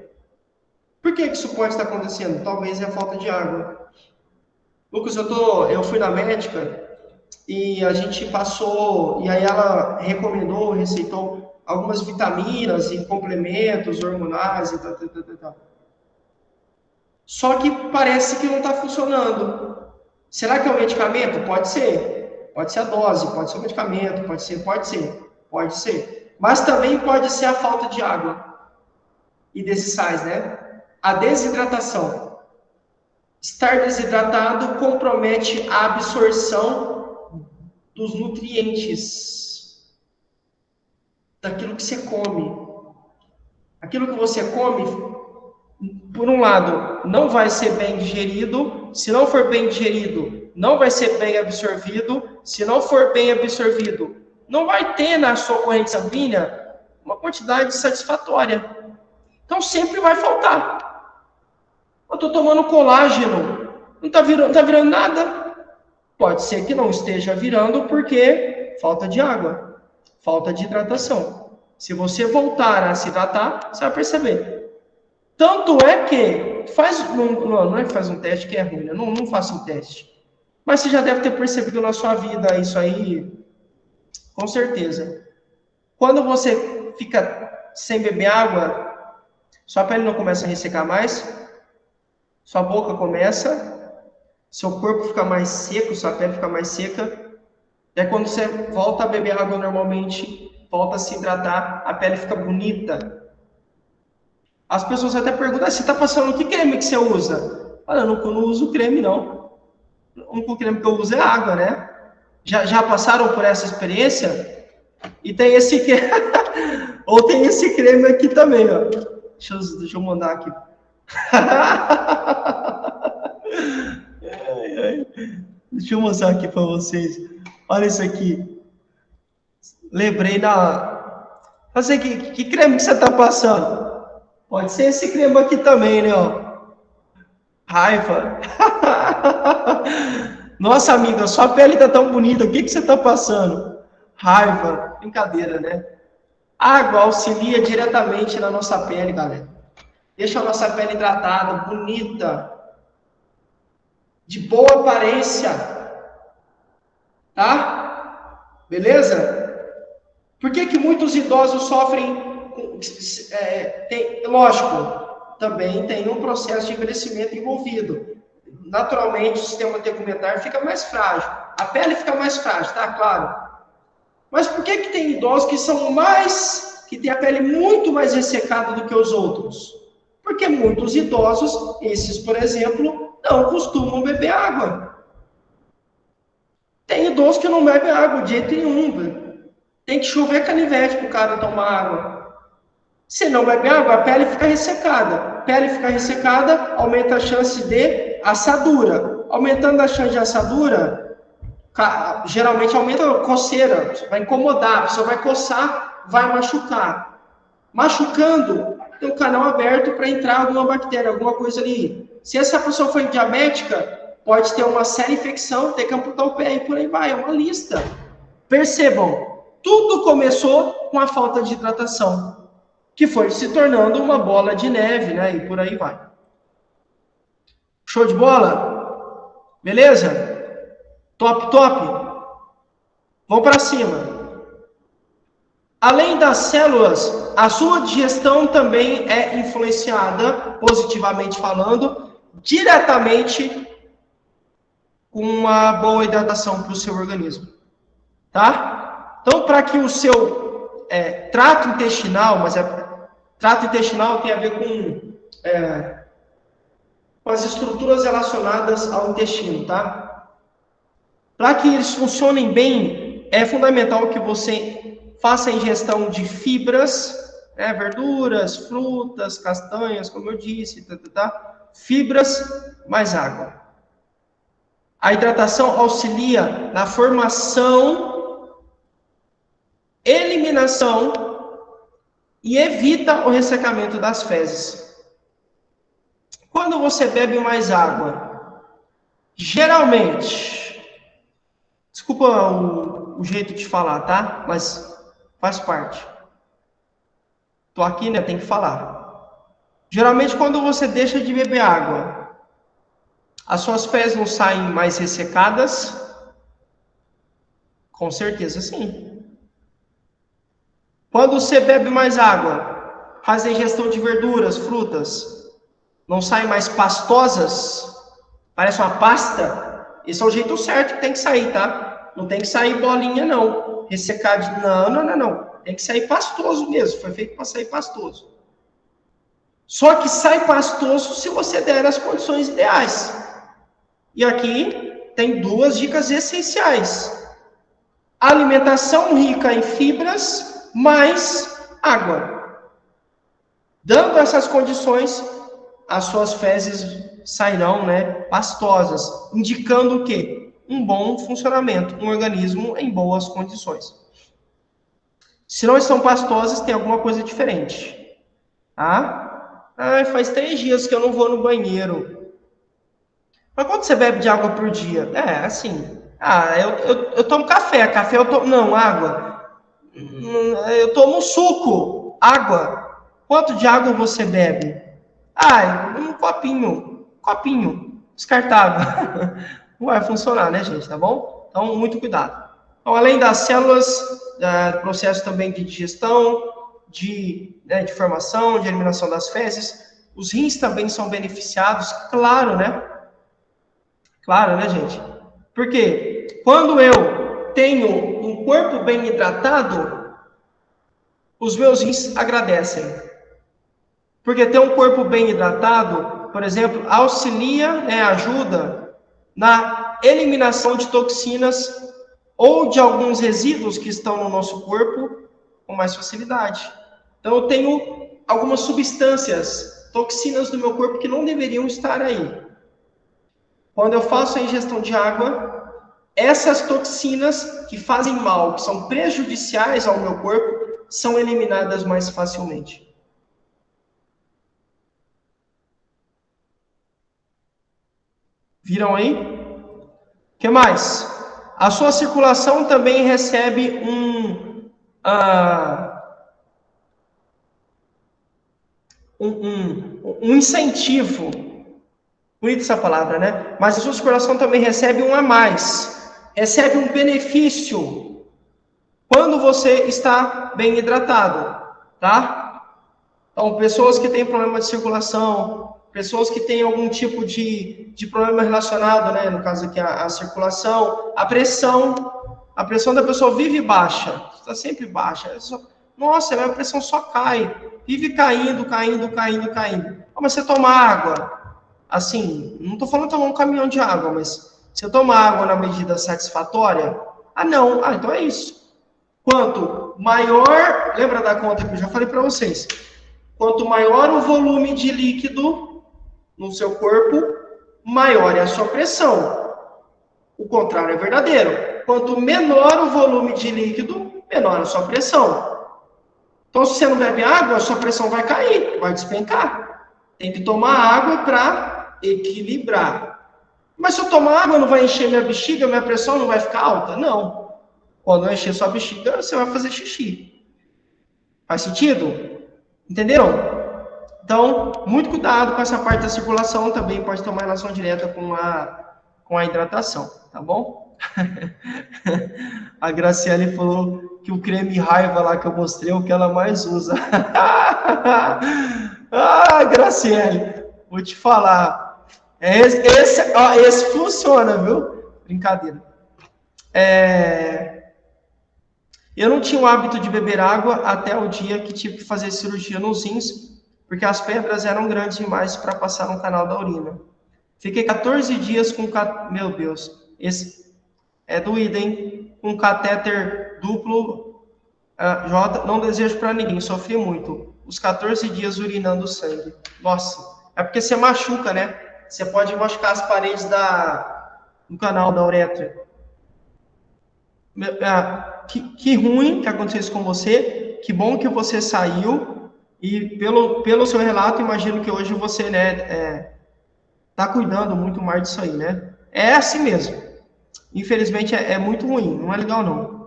Por que isso pode estar acontecendo? Talvez é a falta de água. Lucas, eu fui na médica e a gente passou, e aí ela recomendou, receitou algumas vitaminas e complementos hormonais e tal. Só que parece que não está funcionando. Será que é o medicamento? Pode ser. Pode ser a dose, pode ser o medicamento, pode ser. Mas também pode ser a falta de água e desses sais, né? A desidratação. Estar desidratado compromete a absorção dos nutrientes daquilo que você come. Aquilo que você come, por um lado, não vai ser bem digerido. Se não for bem digerido, não vai ser bem absorvido. Se não for bem absorvido, não vai ter na sua corrente sanguínea uma quantidade satisfatória. Então sempre vai faltar. Eu estou tomando colágeno, não está virando nada. Pode ser que não esteja virando porque falta de água, falta de hidratação. Se você voltar a se hidratar, você vai perceber. Tanto é que não é que faz um teste que é ruim, né? Não faça um teste. Mas você já deve ter percebido na sua vida isso aí, com certeza. Quando você fica sem beber água, sua pele não começa a ressecar mais, sua boca começa, seu corpo fica mais seco, sua pele fica mais seca. E aí quando você volta a beber água normalmente, volta a se hidratar, a pele fica bonita. As pessoas até perguntam, você está passando que creme que você usa? Olha, eu não uso creme, não. O único creme que eu uso é água, né? Já passaram por essa experiência? E tem esse creme, ou tem esse creme aqui também, ó. Deixa eu mandar aqui. Deixa eu mostrar aqui para vocês. Olha isso aqui. Lembrei Não sei que creme que você está passando. Pode ser esse creme aqui também, né? Ó. Raiva. Nossa, amiga, sua pele tá tão bonita. O que você está passando? Raiva. Brincadeira, né? Água auxilia diretamente na nossa pele, galera. Deixa a nossa pele hidratada, bonita, de boa aparência. Tá? Beleza? Por que muitos idosos sofrem? Lógico, também tem um processo de envelhecimento envolvido. Naturalmente, o sistema tegumentar fica mais frágil. A pele fica mais frágil, tá? Claro. Mas por que tem idosos que têm a pele muito mais ressecada do que os outros? Porque muitos idosos, esses, por exemplo, não costumam beber água. Tem idosos que não bebem água de jeito nenhum. Tem que chover canivete para o cara tomar água. Se não bebe água, a pele fica ressecada. A pele fica ressecada, aumenta a chance de assadura. Aumentando a chance de assadura, geralmente aumenta a coceira. Vai incomodar, a pessoa vai coçar, vai machucar. Machucando, tem um canal aberto para entrar alguma bactéria, alguma coisa ali. Se essa pessoa for diabética, pode ter uma séria infecção, ter que amputar o pé e por aí vai. É uma lista. Percebam, tudo começou com a falta de hidratação, que foi se tornando uma bola de neve, né? E por aí vai. Show de bola? Beleza? Top, top? Vamos para cima. Além das células, a sua digestão também é influenciada, positivamente falando, diretamente com uma boa hidratação para o seu organismo. Tá? Então, para que o seu trato intestinal, trato intestinal tem a ver com as estruturas relacionadas ao intestino, tá? Para que eles funcionem bem, é fundamental que você faça a ingestão de fibras, verduras, frutas, castanhas, como eu disse, fibras mais água. A hidratação auxilia na formação eliminação e evita o ressecamento das fezes. Quando você bebe mais água, geralmente, desculpa o jeito de falar, tá? Mas faz parte. Tô aqui, né? Tem que falar. Geralmente, quando você deixa de beber água, as suas fezes não saem mais ressecadas? Com certeza, sim. Quando você bebe mais água, faz a ingestão de verduras, frutas, não saem mais pastosas? Parece uma pasta? Esse é o jeito certo que tem que sair, tá? Não tem que sair bolinha, não. Ressecar de... Não. Tem que sair pastoso mesmo. Foi feito para sair pastoso. Só que sai pastoso se você der as condições ideais. E aqui tem 2 dicas essenciais. Alimentação rica em fibras, mais água. Dando essas condições, as suas fezes sairão, né, pastosas, indicando o quê? Um bom funcionamento, um organismo em boas condições. Se não estão pastosas, tem alguma coisa diferente. Tá? Faz 3 dias que eu não vou no banheiro. Mas quanto você bebe de água por dia? Assim. Eu tomo café. Café eu tomo. Não, água. Eu tomo suco. Água. Quanto de água você bebe? Um copinho. Copinho. Descartável. Não vai funcionar, né, gente? Tá bom? Então, muito cuidado. Então, além das células, processo também de digestão, de formação, de eliminação das fezes, os rins também são beneficiados, claro, né? Claro, né, gente? Porque quando eu tenho um corpo bem hidratado, os meus rins agradecem. Porque ter um corpo bem hidratado, por exemplo, auxilia, ajuda na eliminação de toxinas ou de alguns resíduos que estão no nosso corpo com mais facilidade. Então, eu tenho algumas substâncias, toxinas do meu corpo que não deveriam estar aí. Quando eu faço a ingestão de água, essas toxinas que fazem mal, que são prejudiciais ao meu corpo, são eliminadas mais facilmente. Viram aí? O que mais? A sua circulação também recebe um incentivo. Bonita essa palavra, né? Mas a sua circulação também recebe um a mais. Recebe um benefício quando você está bem hidratado, tá? Então, pessoas que têm problema de circulação, pessoas que têm algum tipo de problema relacionado, né? No caso aqui, a circulação, a pressão da pessoa vive baixa, está sempre baixa. Nossa, a minha pressão só cai, vive caindo. Mas você toma água. Assim, não estou falando de tomar um caminhão de água, mas se eu tomar água na medida satisfatória, não, então é isso. Quanto maior, lembra da conta que eu já falei para vocês, quanto maior o volume de líquido no seu corpo, maior é a sua pressão. O contrário é verdadeiro. Quanto menor o volume de líquido, menor a sua pressão. Então, se você não bebe água, a sua pressão vai cair, vai despencar. Tem que tomar água para equilibrar. Mas se eu tomar água, não vai encher minha bexiga, minha pressão não vai ficar alta? Não. Quando eu encher sua bexiga, você vai fazer xixi. Faz sentido? Entenderam? Então, muito cuidado com essa parte da circulação, também pode ter uma relação direta com a hidratação, tá bom? A Graciele falou que o creme raiva lá que eu mostrei é o que ela mais usa. Graciele, vou te falar. Esse funciona, viu? Brincadeira. Eu não tinha o hábito de beber água até o dia que tive que fazer cirurgia nos rins, porque as pedras eram grandes demais para passar no canal da urina. Fiquei 14 dias com... Meu Deus, esse é doído, hein? Com catéter duplo, não desejo para ninguém, sofri muito. Os 14 dias urinando sangue. Nossa, é porque você machuca, né? Você pode machucar as paredes do canal da uretra. que ruim que aconteceu isso com você, que bom que você saiu, e pelo seu relato, imagino que hoje você, né, tá cuidando muito mais disso aí, né? É assim mesmo. Infelizmente, é muito ruim, não é legal, não.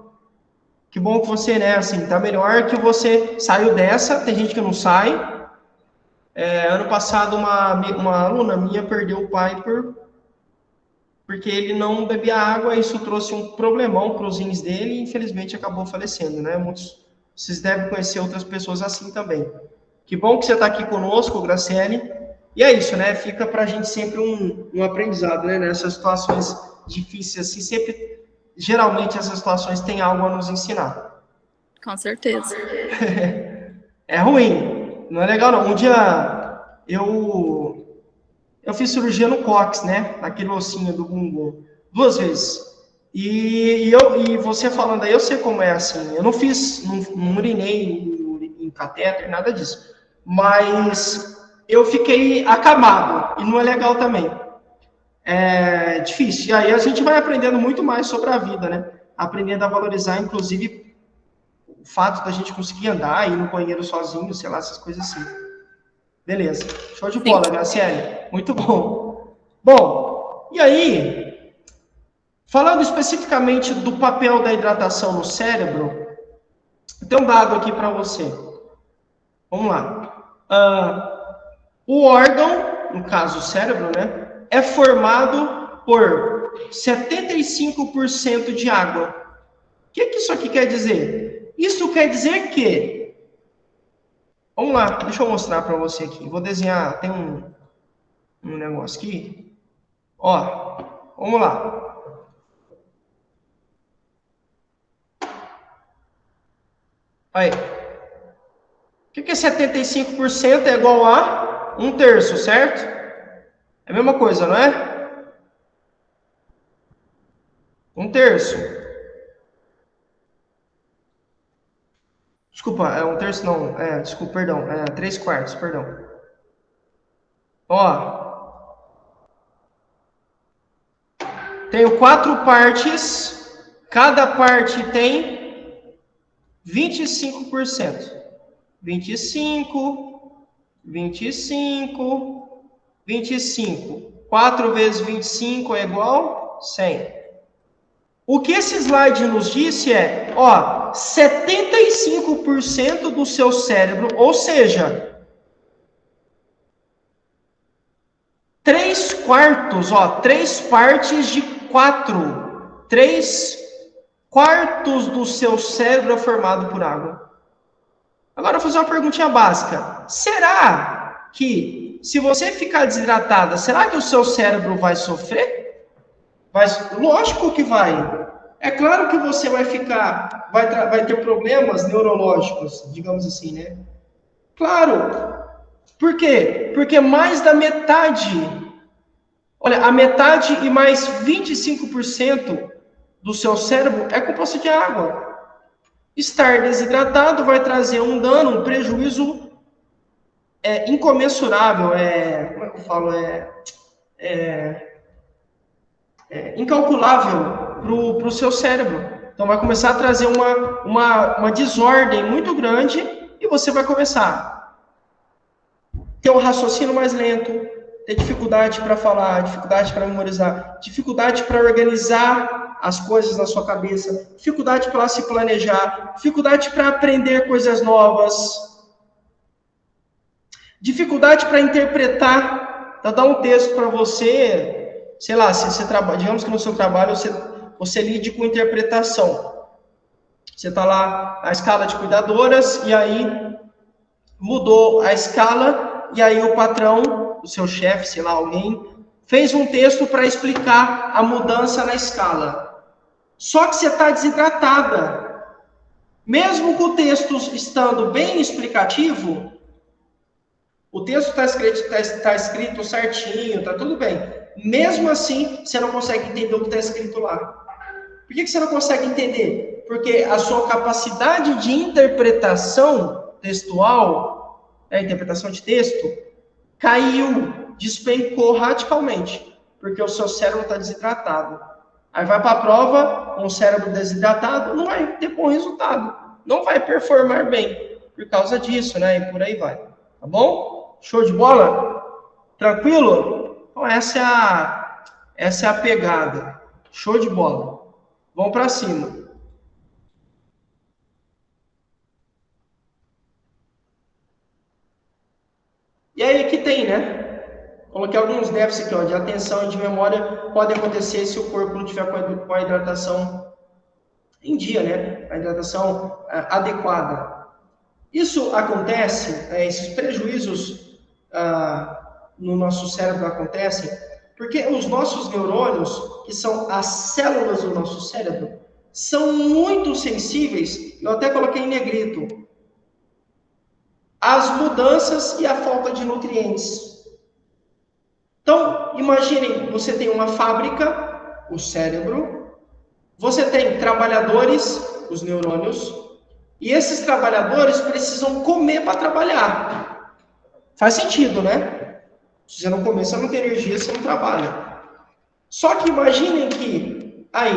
Que bom que você, né, assim, tá melhor, que você saiu dessa, tem gente que não sai. Ano passado, uma aluna minha perdeu o pai porque ele não bebia água, e isso trouxe um problemão para os rins dele, e infelizmente acabou falecendo, né? Vocês devem conhecer outras pessoas assim também. Que bom que você está aqui conosco, Graciele. E é isso, né? Fica para a gente sempre um aprendizado, né? Nessas situações difíceis assim, geralmente essas situações têm algo a nos ensinar. Com certeza. É ruim, não é legal não. Um dia eu fiz cirurgia no cóccix, né? Naquele ossinho do bumbum, 2 vezes. E você falando aí, eu sei como é assim. Eu não urinei em catéter, nada disso. Mas eu fiquei acamado, e não é legal também. É difícil. E aí a gente vai aprendendo muito mais sobre a vida, né? Aprendendo a valorizar, inclusive, o fato da gente conseguir andar, ir no banheiro sozinho, sei lá, essas coisas assim. Beleza. Show de bola, Graciele. Muito bom. Bom, e aí, falando especificamente do papel da hidratação no cérebro, tem um dado aqui para você. Vamos lá. O órgão, no caso o cérebro, né, é formado por 75% de água. O que isso aqui quer dizer? Isso quer dizer que... Vamos lá, deixa eu mostrar para você aqui. Vou desenhar, tem um negócio aqui. Ó, vamos lá. Aí. O que é 75%? É igual a 1/3, certo? É a mesma coisa, não é? 1/3. Desculpa, 1/3 não. Desculpa, perdão. 3/4, perdão. Ó. Tenho 4 partes. Cada parte tem 25%. 25, 25, 25. 4 vezes 25 é igual a 100. O que esse slide nos disse é, ó, 75% do seu cérebro, ou seja, 3/4, ó, 3 partes de 4. 3/4 do seu cérebro é formado por água. Agora, eu vou fazer uma perguntinha básica. Será que, se você ficar desidratada, será que o seu cérebro vai sofrer? Lógico que vai. É claro que você vai ter problemas neurológicos, digamos assim, né? Claro. Por quê? Porque mais da metade, olha, a metade e mais 25% do seu cérebro é composto de água. Estar desidratado vai trazer um dano, um prejuízo incomensurável, como é que eu falo? Incalculável para o seu cérebro. Então vai começar a trazer uma desordem muito grande, e você vai começar a ter um raciocínio mais lento, ter dificuldade para falar, dificuldade para memorizar, dificuldade para organizar as coisas na sua cabeça, dificuldade para se planejar, dificuldade para aprender coisas novas, dificuldade para interpretar. Então, dar um texto para você, sei lá, se você trabalha, digamos que no seu trabalho você lide com interpretação. Você está lá na escala de cuidadoras, e aí mudou a escala, e aí o patrão, o seu chefe, sei lá, alguém, fez um texto para explicar a mudança na escala. Só que você está desidratada. Mesmo com o texto estando bem explicativo, o texto está escrito certinho, está tudo bem. Mesmo assim, você não consegue entender o que está escrito lá. Por que você não consegue entender? Porque a sua capacidade de interpretação textual, interpretação de texto, caiu, despencou radicalmente, porque o seu cérebro está desidratado. Aí vai para a prova, um cérebro desidratado, não vai ter bom resultado. Não vai performar bem por causa disso, né? E por aí vai. Tá bom? Show de bola? Tranquilo? Então essa é a pegada. Show de bola. Vamos para cima. E aí que tem, né? Coloquei alguns déficits aqui, ó, de atenção e de memória podem acontecer se o corpo não tiver com a hidratação em dia, né? A hidratação adequada. Isso acontece, esses prejuízos no nosso cérebro acontecem porque os nossos neurônios, que são as células do nosso cérebro, são muito sensíveis, eu até coloquei em negrito, às mudanças e à falta de nutrientes. Então, imaginem, você tem uma fábrica, o cérebro, você tem trabalhadores, os neurônios, e esses trabalhadores precisam comer para trabalhar. Faz sentido, né? Se você não comer, você não tem energia, você não trabalha. Só que imaginem que, aí,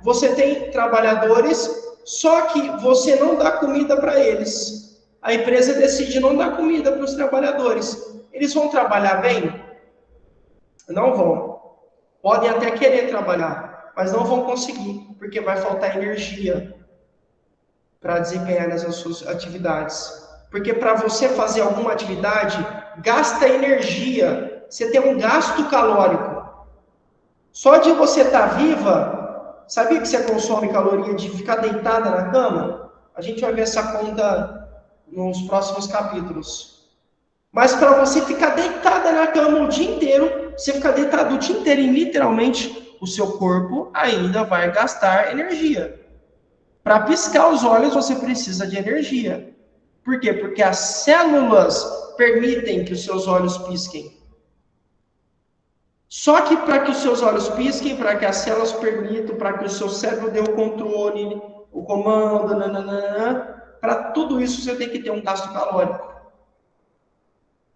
você tem trabalhadores, só que você não dá comida para eles. A empresa decide não dar comida para os trabalhadores. Eles vão trabalhar bem? Não vão. Podem até querer trabalhar, mas não vão conseguir, porque vai faltar energia para desempenhar as suas atividades. Porque para você fazer alguma atividade, gasta energia. Você tem um gasto calórico. Só de você estar viva, sabia que você consome caloria de ficar deitada na cama? A gente vai ver essa conta nos próximos capítulos. Mas para você ficar deitada na cama o dia inteiro, você ficar deitado o dia inteiro e literalmente o seu corpo ainda vai gastar energia. Para piscar os olhos você precisa de energia. Por quê? Porque as células permitem que os seus olhos pisquem. Só que para que os seus olhos pisquem, para que as células permitam, para que o seu cérebro dê o controle, o comando, para tudo isso você tem que ter um gasto calórico.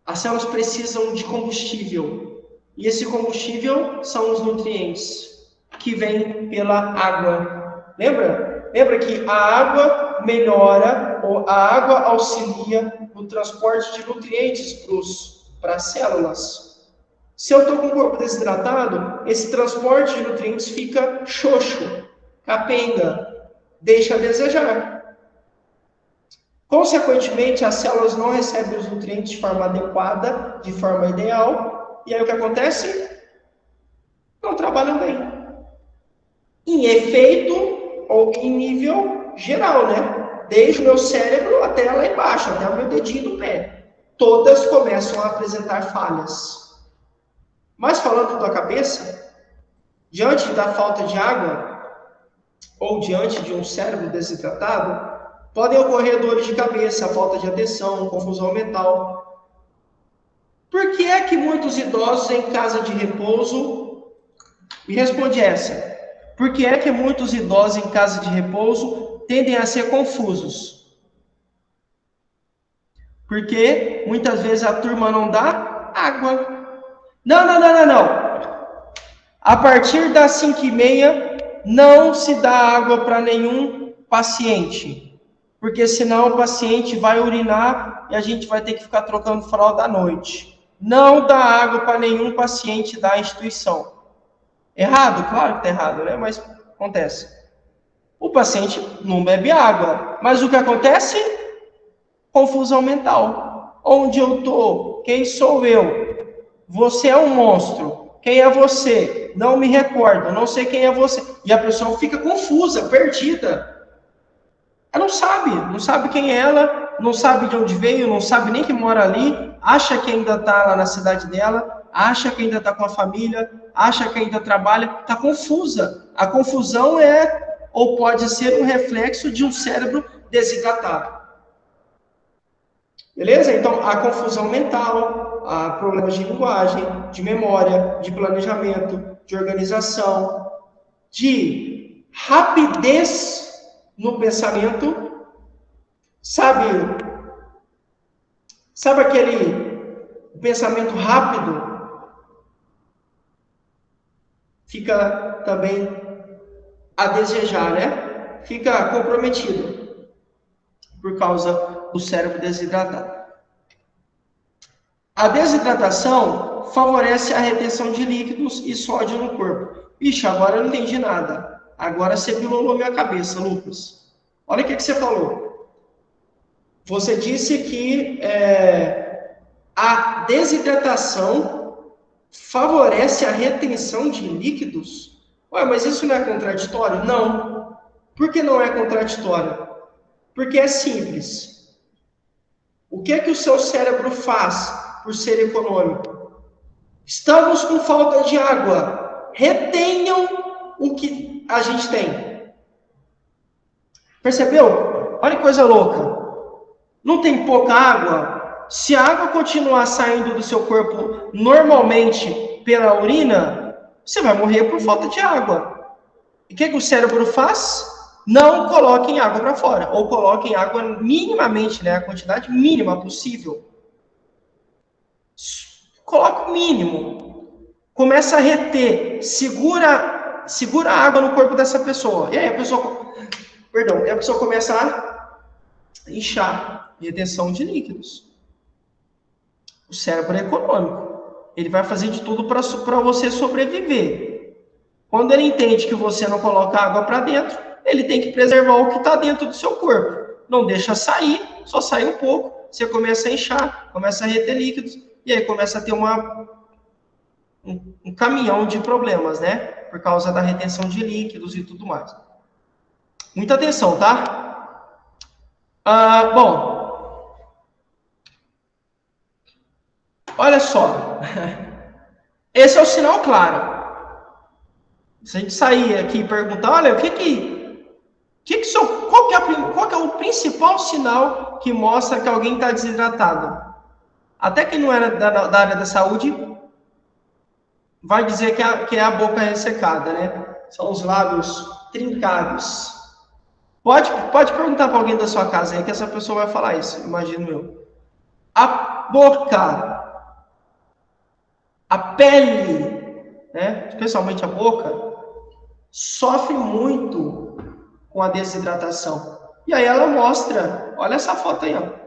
As células precisam de combustível. E esse combustível são os nutrientes que vêm pela água. Lembra? Lembra que a água melhora, ou a água auxilia no transporte de nutrientes para as células. Se eu estou com o corpo desidratado, esse transporte de nutrientes fica xoxo, capenga, deixa a desejar. Consequentemente, as células não recebem os nutrientes de forma adequada, de forma ideal, e aí o que acontece? Não trabalham bem. Em efeito, ou em nível geral, né? Desde o meu cérebro até lá embaixo, até o meu dedinho do pé. Todas começam a apresentar falhas. Mas falando da cabeça, diante da falta de água, ou diante de um cérebro desidratado, podem ocorrer dores de cabeça, falta de atenção, confusão mental. Por que é que muitos idosos em casa de repouso... Me responde essa. Por que é que muitos idosos em casa de repouso tendem a ser confusos? Porque muitas vezes a turma não dá água. Não. A partir das 5h30, não se dá água para nenhum paciente. Porque senão o paciente vai urinar e a gente vai ter que ficar trocando fralda à noite. Não dá água para nenhum paciente da instituição. Errado? Claro que está errado, né? Mas acontece. O paciente não bebe água. Mas o que acontece? Confusão mental. Onde eu estou? Quem sou eu? Você é um monstro. Quem é você? Não me recordo. Não sei quem é você. E a pessoa fica confusa, perdida. Ela não sabe quem é ela, não sabe de onde veio, não sabe nem que mora ali, acha que ainda está lá na cidade dela, acha que ainda está com a família, acha que ainda trabalha, está confusa. A confusão é, ou pode ser, um reflexo de um cérebro desidratado. Beleza? Então, a confusão mental, há problemas de linguagem, de memória, de planejamento, de organização, de rapidez no pensamento, sabe aquele pensamento rápido? Fica também a desejar, né? Fica comprometido por causa do cérebro desidratado. A desidratação favorece a retenção de líquidos e sódio no corpo. Ixi, agora eu não entendi nada. Agora você pilolou minha cabeça, Lucas. Olha o que você falou. Você disse que a desidratação favorece a retenção de líquidos? Ué, mas isso não é contraditório? Não. Por que não é contraditório? Porque é simples. O que é que o seu cérebro faz por ser econômico? Estamos com falta de água. Retenham o que a gente tem. Percebeu? Olha que coisa louca. Não tem pouca água? Se a água continuar saindo do seu corpo normalmente pela urina, você vai morrer por falta de água. E o que o cérebro faz? Não coloquem água para fora. Ou coloquem água minimamente, né? A quantidade mínima possível. Coloca o mínimo. Começa a reter. Segura a água no corpo dessa pessoa. E aí a pessoa começa a inchar. Retenção de líquidos. O cérebro é econômico. Ele vai fazer de tudo para você sobreviver. Quando ele entende que você não coloca água para dentro, ele tem que preservar o que está dentro do seu corpo. Não deixa sair, só sai um pouco. Você começa a inchar, começa a reter líquidos. E aí começa a ter um caminhão de problemas, né? Por causa da retenção de líquidos e tudo mais. Muita atenção, tá? Bom. Olha só. Esse é o sinal claro. Se a gente sair aqui e perguntar, olha, qual que é o principal sinal que mostra que alguém está desidratado? Até quem não é da área da saúde vai dizer que é a boca ressecada, né? São os lábios trincados. Pode perguntar para alguém da sua casa aí que essa pessoa vai falar isso, imagino eu. A boca, a pele, né? Especialmente a boca, sofre muito com a desidratação. E aí ela mostra, olha essa foto aí, ó.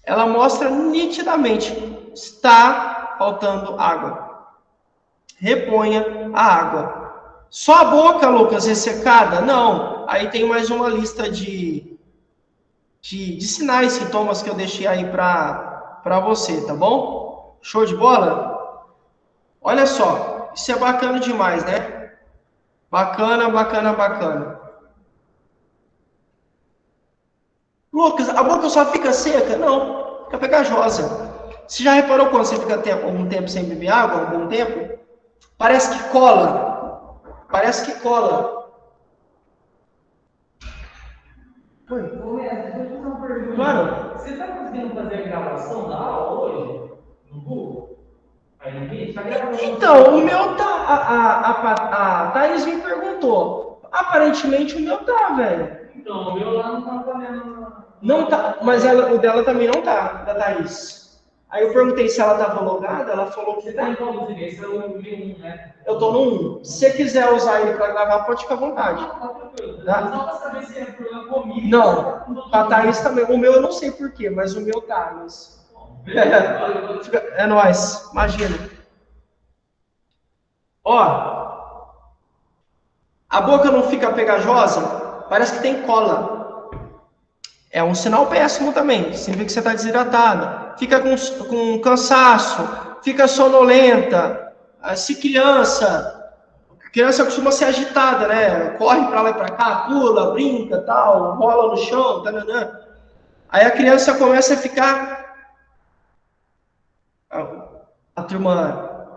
Ela mostra nitidamente, está faltando água. Reponha a água. Só a boca, Lucas, ressecada? Não. Aí tem mais uma lista de sinais, sintomas que eu deixei aí para você, tá bom? Show de bola? Olha só, isso é bacana demais, né? Bacana, bacana, bacana. Lucas, a boca só fica seca? Não, fica pegajosa. Você já reparou quando você fica algum tempo sem beber água, algum tempo? Parece que cola. Parece que cola. Oi. Deixa eu fazer uma pergunta. Claro. Você está conseguindo fazer a gravação da aula hoje? No Google? Aí, tá gravando. Então, o meu tá. A Thaís me perguntou. Aparentemente o meu tá, velho. Então, o meu lá não tá valendo. Não tá, mas o dela também não tá, da Thaís. Aí eu perguntei se ela estava logada, ela falou que Você tá em qual você esse é o meu 1, né? Eu tô no 1. Se você quiser usar ele para gravar, pode ficar à vontade. Tá tranquilo. Tá? Só para saber se é problema comigo. Não, a Thaís também. O meu eu não sei porquê, mas o meu tá. Mas... É nóis, imagina. Ó, a boca não fica pegajosa? Parece que tem cola. É um sinal péssimo também. Significa que você está desidratado. Fica com cansaço, fica sonolenta. Se criança costuma ser agitada, né? Corre para lá e para cá, pula, brinca, tal, rola no chão, tananã. Aí a criança começa a ficar... A turma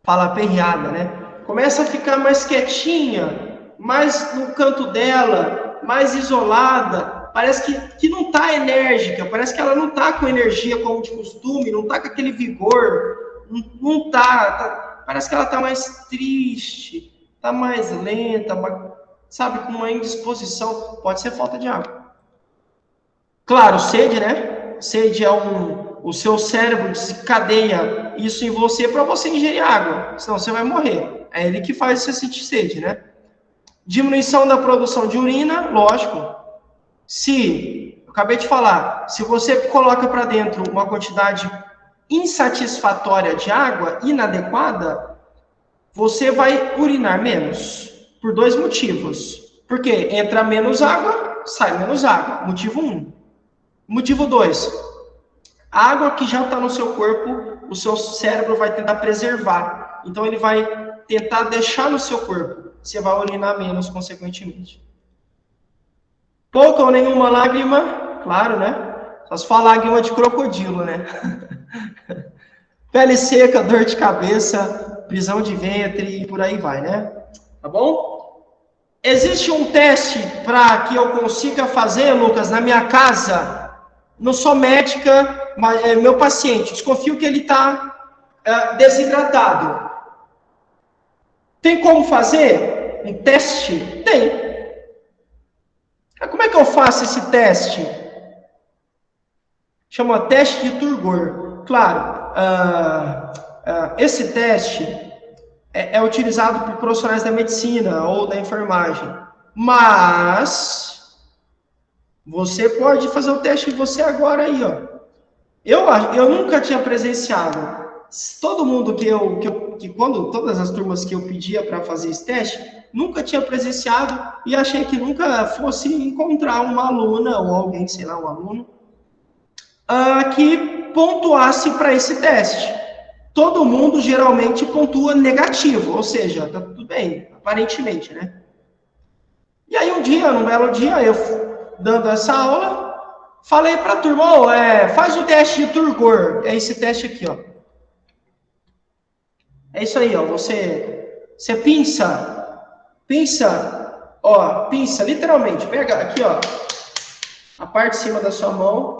fala aperreada, né? Começa a ficar mais quietinha, mais no canto dela, mais isolada. Parece que não está enérgica, parece que ela não está com energia como de costume, não está com aquele vigor, não tá, parece que ela está mais triste, está mais lenta, sabe, com uma indisposição. Pode ser falta de água. Claro, sede, né? Sede é o seu cérebro desencadeia isso em você para você ingerir água, senão você vai morrer. É ele que faz você sentir sede, né? Diminuição da produção de urina, lógico. Se, eu acabei de falar, se você coloca para dentro uma quantidade insatisfatória de água, inadequada, você vai urinar menos. Por dois motivos. Porque entra menos água, sai menos água. Motivo 1. Motivo 2. A água que já está no seu corpo, o seu cérebro vai tentar preservar. Então, ele vai tentar deixar no seu corpo. Você vai urinar menos, consequentemente. Pouca ou nenhuma lágrima, claro, né? Só se for lágrima de crocodilo, né? Pele seca, dor de cabeça, prisão de ventre e por aí vai, né? Tá bom? Existe um teste para que eu consiga fazer, Lucas, na minha casa. Não sou médica, mas é meu paciente. Desconfio que ele está desidratado. Tem como fazer um teste? Tem. Como é que eu faço esse teste? Chama teste de turgor. Claro, esse teste é utilizado por profissionais da medicina ou da enfermagem. Mas você pode fazer o teste de você agora aí, ó. Eu nunca tinha presenciado. Todo mundo quando todas as turmas que eu pedia para fazer esse teste, nunca tinha presenciado e achei que nunca fosse encontrar uma aluna ou alguém, sei lá, um aluno, que pontuasse para esse teste. Todo mundo geralmente pontua negativo, ou seja, tá tudo bem, aparentemente, né? E aí num belo dia, eu dando essa aula, falei para a turma, faz o teste de turgor, é esse teste aqui, ó. É isso aí, ó, você pinça, literalmente, pega aqui, ó, a parte de cima da sua mão,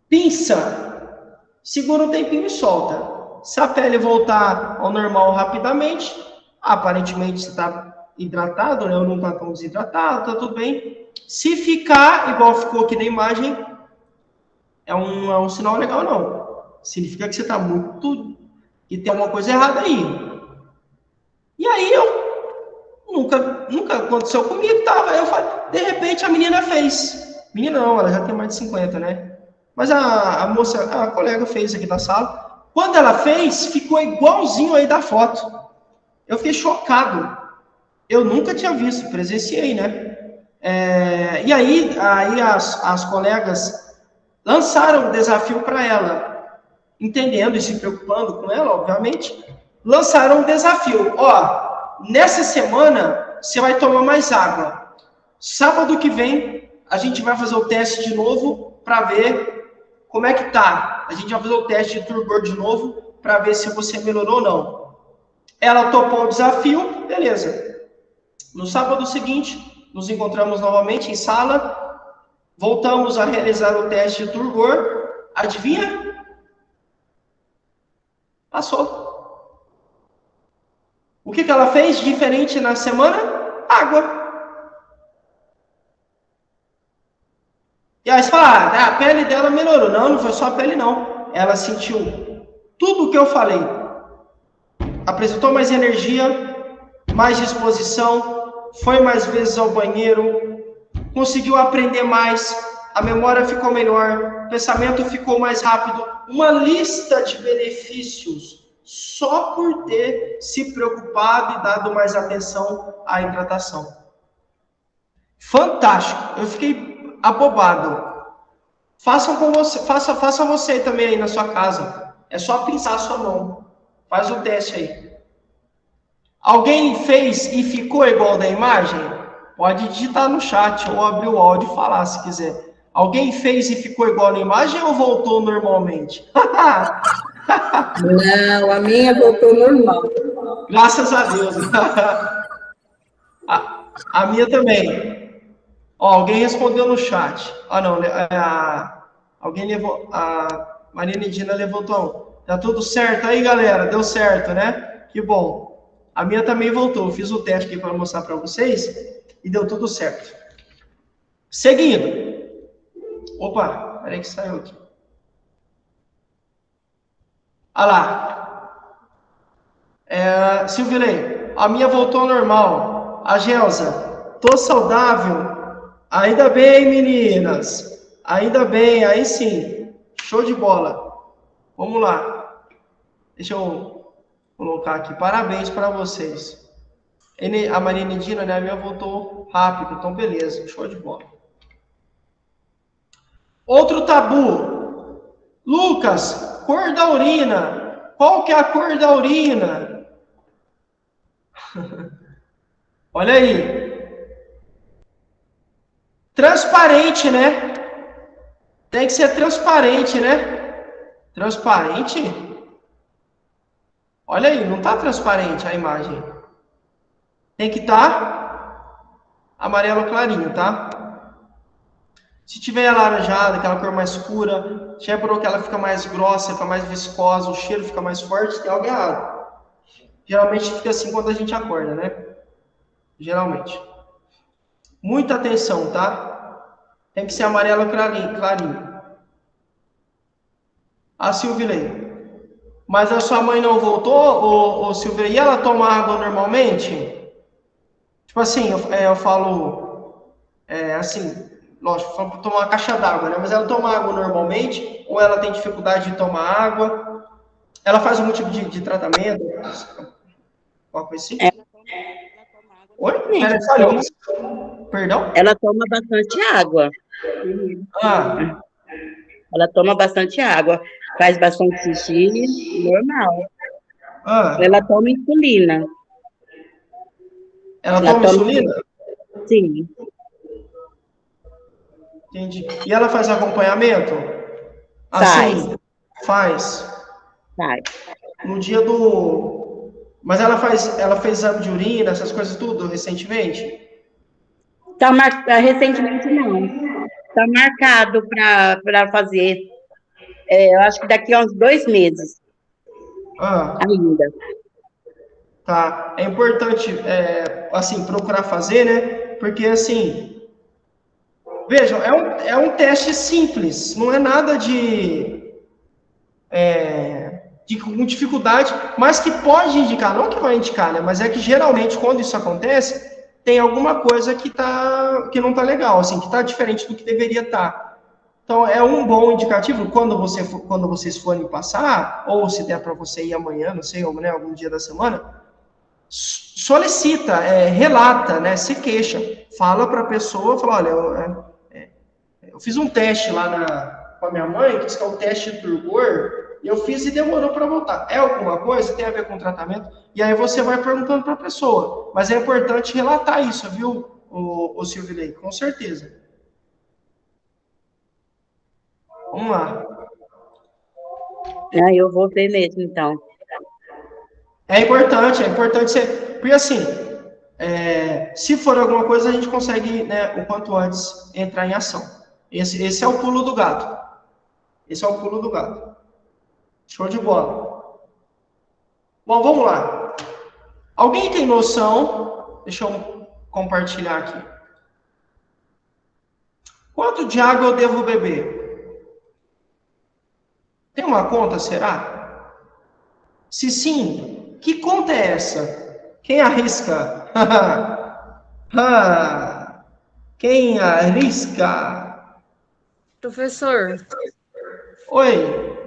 pinça, segura um tempinho e solta. Se a pele voltar ao normal rapidamente, aparentemente você está hidratado, né, ou não está tão desidratado, tá tudo bem. Se ficar igual ficou aqui na imagem, é um sinal legal, não. Significa que você está muito... e tem alguma coisa errada aí. E aí nunca aconteceu comigo, eu falei, de repente a menina fez. Menina não, ela já tem mais de 50, né? Mas a moça, a colega fez aqui da sala. Quando ela fez, ficou igualzinho aí da foto. Eu fiquei chocado. Eu nunca tinha visto, presenciei, né? E aí as colegas lançaram o desafio para ela, entendendo e se preocupando com ela, obviamente, lançaram um desafio. Ó, nessa semana você vai tomar mais água. Sábado que vem a gente vai fazer o teste de novo para ver como é que tá. A gente vai fazer o teste de turgor de novo para ver se você melhorou ou não. Ela topou o desafio, beleza. No sábado seguinte, nos encontramos novamente em sala, voltamos a realizar o teste de turgor. Adivinha? Passou. O que ela fez diferente na semana? Água. E aí você fala, a pele dela melhorou. Não foi só a pele, não. Ela sentiu tudo o que eu falei. Apresentou mais energia, mais disposição, foi mais vezes ao banheiro, conseguiu aprender mais, a memória ficou melhor, o pensamento ficou mais rápido. Uma lista de benefícios só por ter se preocupado e dado mais atenção à hidratação. Fantástico. Eu fiquei abobado. Faça você também aí na sua casa. É só pinçar a sua mão. Faz o teste aí. Alguém fez e ficou igual da imagem? Pode digitar no chat ou abrir o áudio e falar se quiser. Alguém fez e ficou igual na imagem ou voltou normalmente? Não, a minha voltou normal. Graças a Deus. A minha também. Ó, alguém respondeu no chat. Não, alguém levou, a Maria Nedina levantou a mão. Tá tudo certo aí, galera? Deu certo, né? Que bom. A minha também voltou. Eu fiz o teste aqui para mostrar para vocês e deu tudo certo. Seguindo. Opa, peraí que saiu aqui. Olha lá. Silvilei, a minha voltou ao normal. a Gelsa, tô saudável. Ainda bem, meninas. Ainda bem, aí sim. Show de bola. Vamos lá. Deixa eu colocar aqui. Parabéns para vocês. A Maria Nidina, né? A minha voltou rápido, então beleza. Show de bola. Outro tabu. Lucas, cor da urina. Qual que é a cor da urina? Olha aí. Transparente, né? Tem que ser transparente, né? Transparente? Olha aí, não tá transparente a imagem. Tem que estar amarelo clarinho, tá? Se tiver alaranjada, aquela cor mais escura, já reparou que ela fica mais grossa, fica mais viscosa, o cheiro fica mais forte, tem algo errado. Geralmente fica assim quando a gente acorda, né? Geralmente. Muita atenção, tá? Tem que ser amarelo clarinho. A Silvilei. Mas a sua mãe não voltou, ô Silvilei? E ela toma água normalmente? Tipo assim, eu falo, assim, lógico, para tomar uma caixa d'água, né? Mas ela toma água normalmente? Ou ela tem dificuldade de tomar água? Ela faz algum tipo de tratamento? Alguma coisa assim? Ela toma água Oi? normalmente. Pera, falhou. Perdão? Ela toma bastante água. Ah, Ela toma bastante água. Faz bastante xixi, normal. Ela toma insulina. Ela Ela toma insulina? Sim, Entendi. E ela faz acompanhamento? Assim, faz. faz. No dia do... Mas ela fez exame de urina, essas coisas tudo, recentemente? Recentemente não. Está marcado para fazer. Eu acho que daqui a uns 2 meses ainda. Tá. É importante, assim, procurar fazer, né? Porque, assim, vejam, é um teste simples, não é nada com dificuldade, mas que pode indicar, não que vai indicar, né? Mas é que geralmente quando isso acontece, tem alguma coisa que não tá legal, assim, que tá diferente do que deveria estar. Então é um bom indicativo quando vocês forem passar, ou se der para você ir amanhã, não sei, né, algum dia da semana, solicita, relata, né, se queixa, fala para a pessoa, fala, olha, eu fiz um teste lá com a minha mãe, que é o teste de turgor, e eu fiz e demorou para voltar. É alguma coisa? Tem a ver com tratamento? E aí você vai perguntando para a pessoa. Mas é importante relatar isso, viu, o Silvilei? Com certeza. Vamos lá. Eu vou ver mesmo, então. É importante ser... Porque assim, se for alguma coisa, a gente consegue, né, o quanto antes, entrar em ação. Esse é o pulo do gato. Esse é o pulo do gato. Show de bola. Bom, vamos lá. Alguém tem noção? Deixa eu compartilhar aqui. Quanto de água eu devo beber? Tem uma conta, será? Se sim, que conta é essa? Quem arrisca? Quem arrisca? Professor, Oi.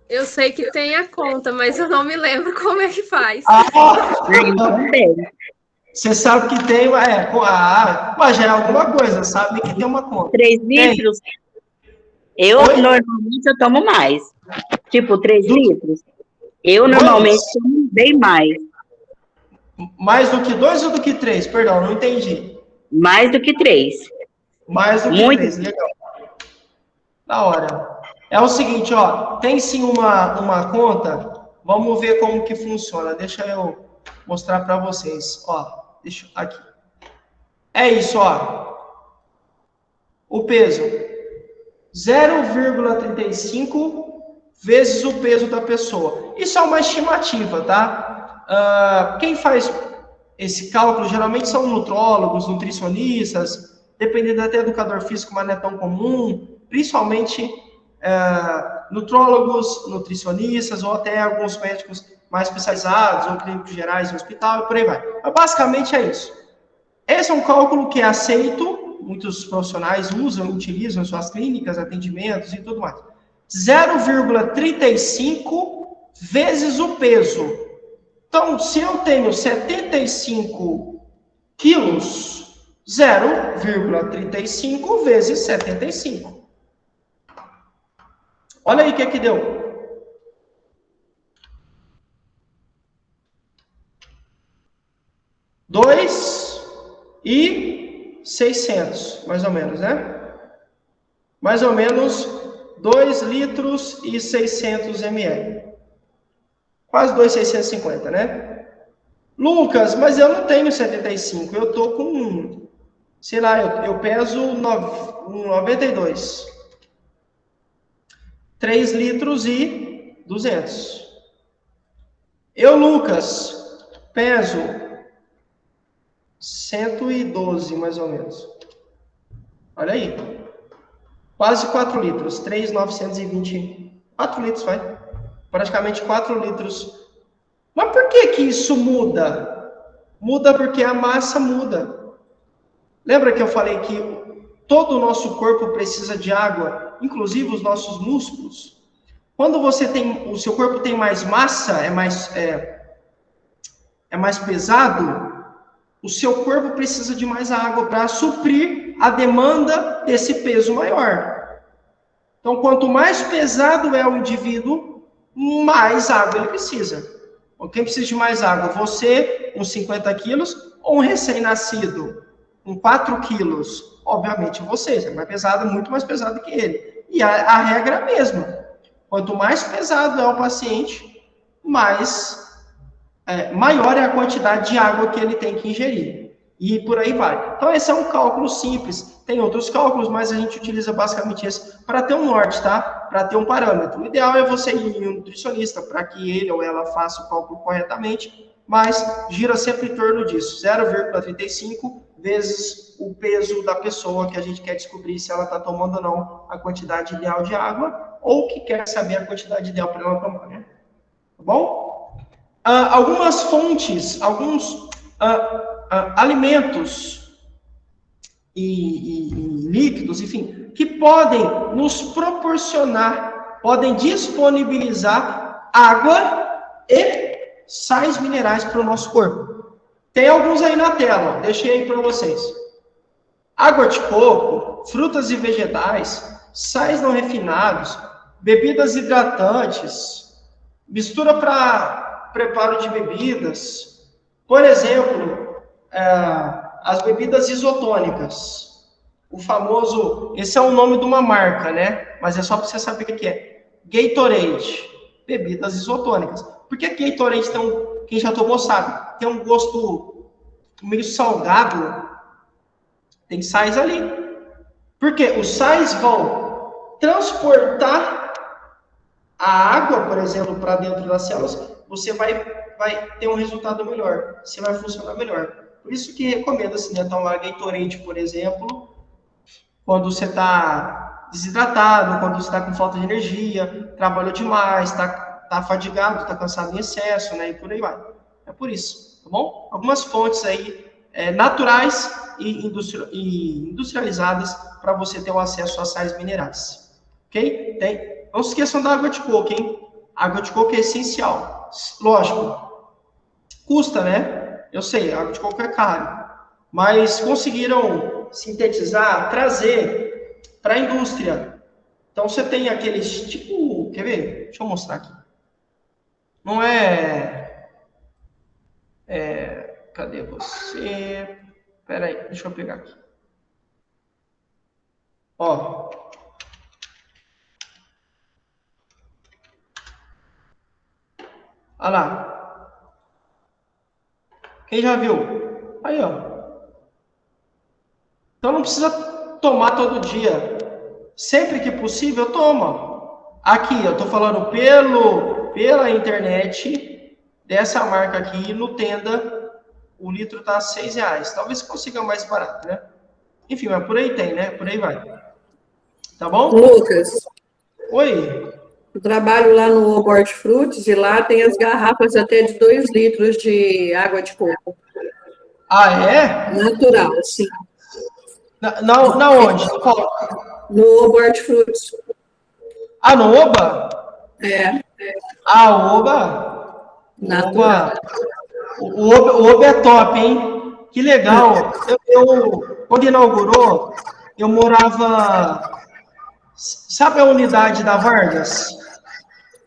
eu sei que tem a conta, mas eu não me lembro como é que faz. Eu também. Você sabe que tem, mas já é alguma coisa, sabe que tem uma conta. 3 litros? Normalmente eu tomo mais. Tipo, 3 litros. Eu normalmente tomo bem mais. Mais do que 2 ou do que 3? Perdão, não entendi. Mais do que 3. Mais do que 3, legal. Da hora. É o seguinte, ó, tem sim uma conta, vamos ver como que funciona. Deixa eu mostrar para vocês, ó. Deixa aqui. É isso, ó. O peso 0,35 vezes o peso da pessoa. Isso é uma estimativa, tá? Quem faz esse cálculo geralmente são nutrólogos, nutricionistas, dependendo até do educador físico, mas não é tão comum, principalmente nutrólogos, nutricionistas ou até alguns médicos mais especializados ou clínicos gerais no hospital e por aí vai. Mas basicamente é isso. Esse é um cálculo que é aceito, muitos profissionais usam, utilizam em suas clínicas, atendimentos e tudo mais. 0,35 vezes o peso. Então, se eu tenho 75 quilos, 0,35 vezes 75. Olha aí o que deu. 2.600, mais ou menos, né? Mais ou menos 2 litros e 600 ml. Quase 2.650, né? Lucas, mas eu não tenho 75, eu tô com, sei lá, eu peso 92. 3 litros e 200. Eu, Lucas, peso 112, mais ou menos. Olha aí. Quase 4 litros. 3.920. 4 litros, vai. Praticamente 4 litros. Mas por que que isso muda? Muda porque a massa muda. Lembra que eu falei que todo o nosso corpo precisa de água, inclusive os nossos músculos? Quando você tem, o seu corpo tem mais massa, é mais pesado, o seu corpo precisa de mais água para suprir a demanda desse peso maior. Então, quanto mais pesado é o indivíduo, mais água ele precisa. Quem precisa de mais água? Você, com 50 quilos, ou um recém-nascido, com 4 quilos? Obviamente você é mais pesado, muito mais pesado que ele. E a regra é a mesma. Quanto mais pesado é o paciente, maior é a quantidade de água que ele tem que ingerir. E por aí vai. Então, esse é um cálculo simples. Tem outros cálculos, mas a gente utiliza basicamente esse para ter um norte, tá? Para ter um parâmetro. O ideal é você ir em um nutricionista para que ele ou ela faça o cálculo corretamente, mas gira sempre em torno disso. 0,35 vezes o peso da pessoa, que a gente quer descobrir se ela está tomando ou não a quantidade ideal de água, ou que quer saber a quantidade ideal para ela tomar, né? Tá bom? Algumas fontes, alguns alimentos e líquidos, enfim, que podem nos proporcionar, podem disponibilizar água e sais minerais para o nosso corpo. Tem alguns aí na tela, deixei aí para vocês. Água de coco, frutas e vegetais, sais não refinados, bebidas hidratantes, mistura para preparo de bebidas. Por exemplo, as bebidas isotônicas. O famoso, esse é o nome de uma marca, né? Mas é só para você saber o que é. Gatorade, bebidas isotônicas. Por que Gatorade tem quem já tomou sabe, tem um gosto meio salgado? Tem sais ali. Porque os sais vão transportar a água, por exemplo, para dentro das células, você vai ter um resultado melhor, você vai funcionar melhor. Por isso que recomenda-se, né, tomar Gatorade, por exemplo, quando você está desidratado, quando você está com falta de energia, trabalhou demais, está fadigado, está cansado em excesso, né, e por aí vai. É por isso, tá bom? Algumas fontes aí naturais e industrializadas para você ter o acesso a sais minerais. Ok? Não se esqueçam da água de coco, hein? A água de coco é essencial. Lógico, custa, né? Eu sei, a água de coco é caro. Mas conseguiram sintetizar, trazer para a indústria. Então, você tem aqueles, tipo, quer ver? Deixa eu mostrar aqui. Não cadê você? Espera aí, deixa eu pegar aqui. Ó. Olha lá. Quem já viu? Aí, ó. Então não precisa tomar todo dia. Sempre que possível, toma. Aqui, eu tô falando pela internet, dessa marca aqui, no Tenda, o litro tá R$6. Talvez consiga mais barato, né? Enfim, mas por aí tem, né? Por aí vai. Tá bom? Lucas. Oi. Eu trabalho lá no Hortifrutis e lá tem as garrafas até de 2 litros de água de coco. Ah, é? Natural, sim. Na onde? Qual? No Obo Hortifruti. Ah, no Oba? É, Ah, o Oba. O natural. Oba. O Oba é top, hein? Que legal. Quando inaugurou, eu morava. Sabe a unidade da Vargas?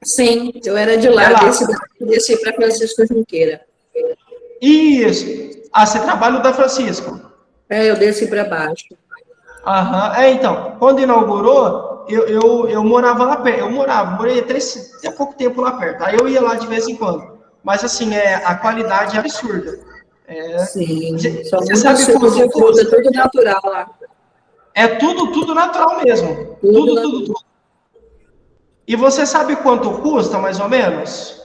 Sim, eu era de É lá, lá. desci para Francisco Junqueira. Isso. Ah, você trabalha no da Francisco. É, eu desci para baixo. Aham. Então, quando inaugurou, eu morava lá perto. Morei até pouco tempo lá perto. Aí eu ia lá de vez em quando. Mas assim, a qualidade é absurda. Sim, são Você muitos sabe sucos quanto de fruta, custa? tudo natural lá. É tudo natural mesmo. Tudo Tudo. E você sabe quanto custa, mais ou menos?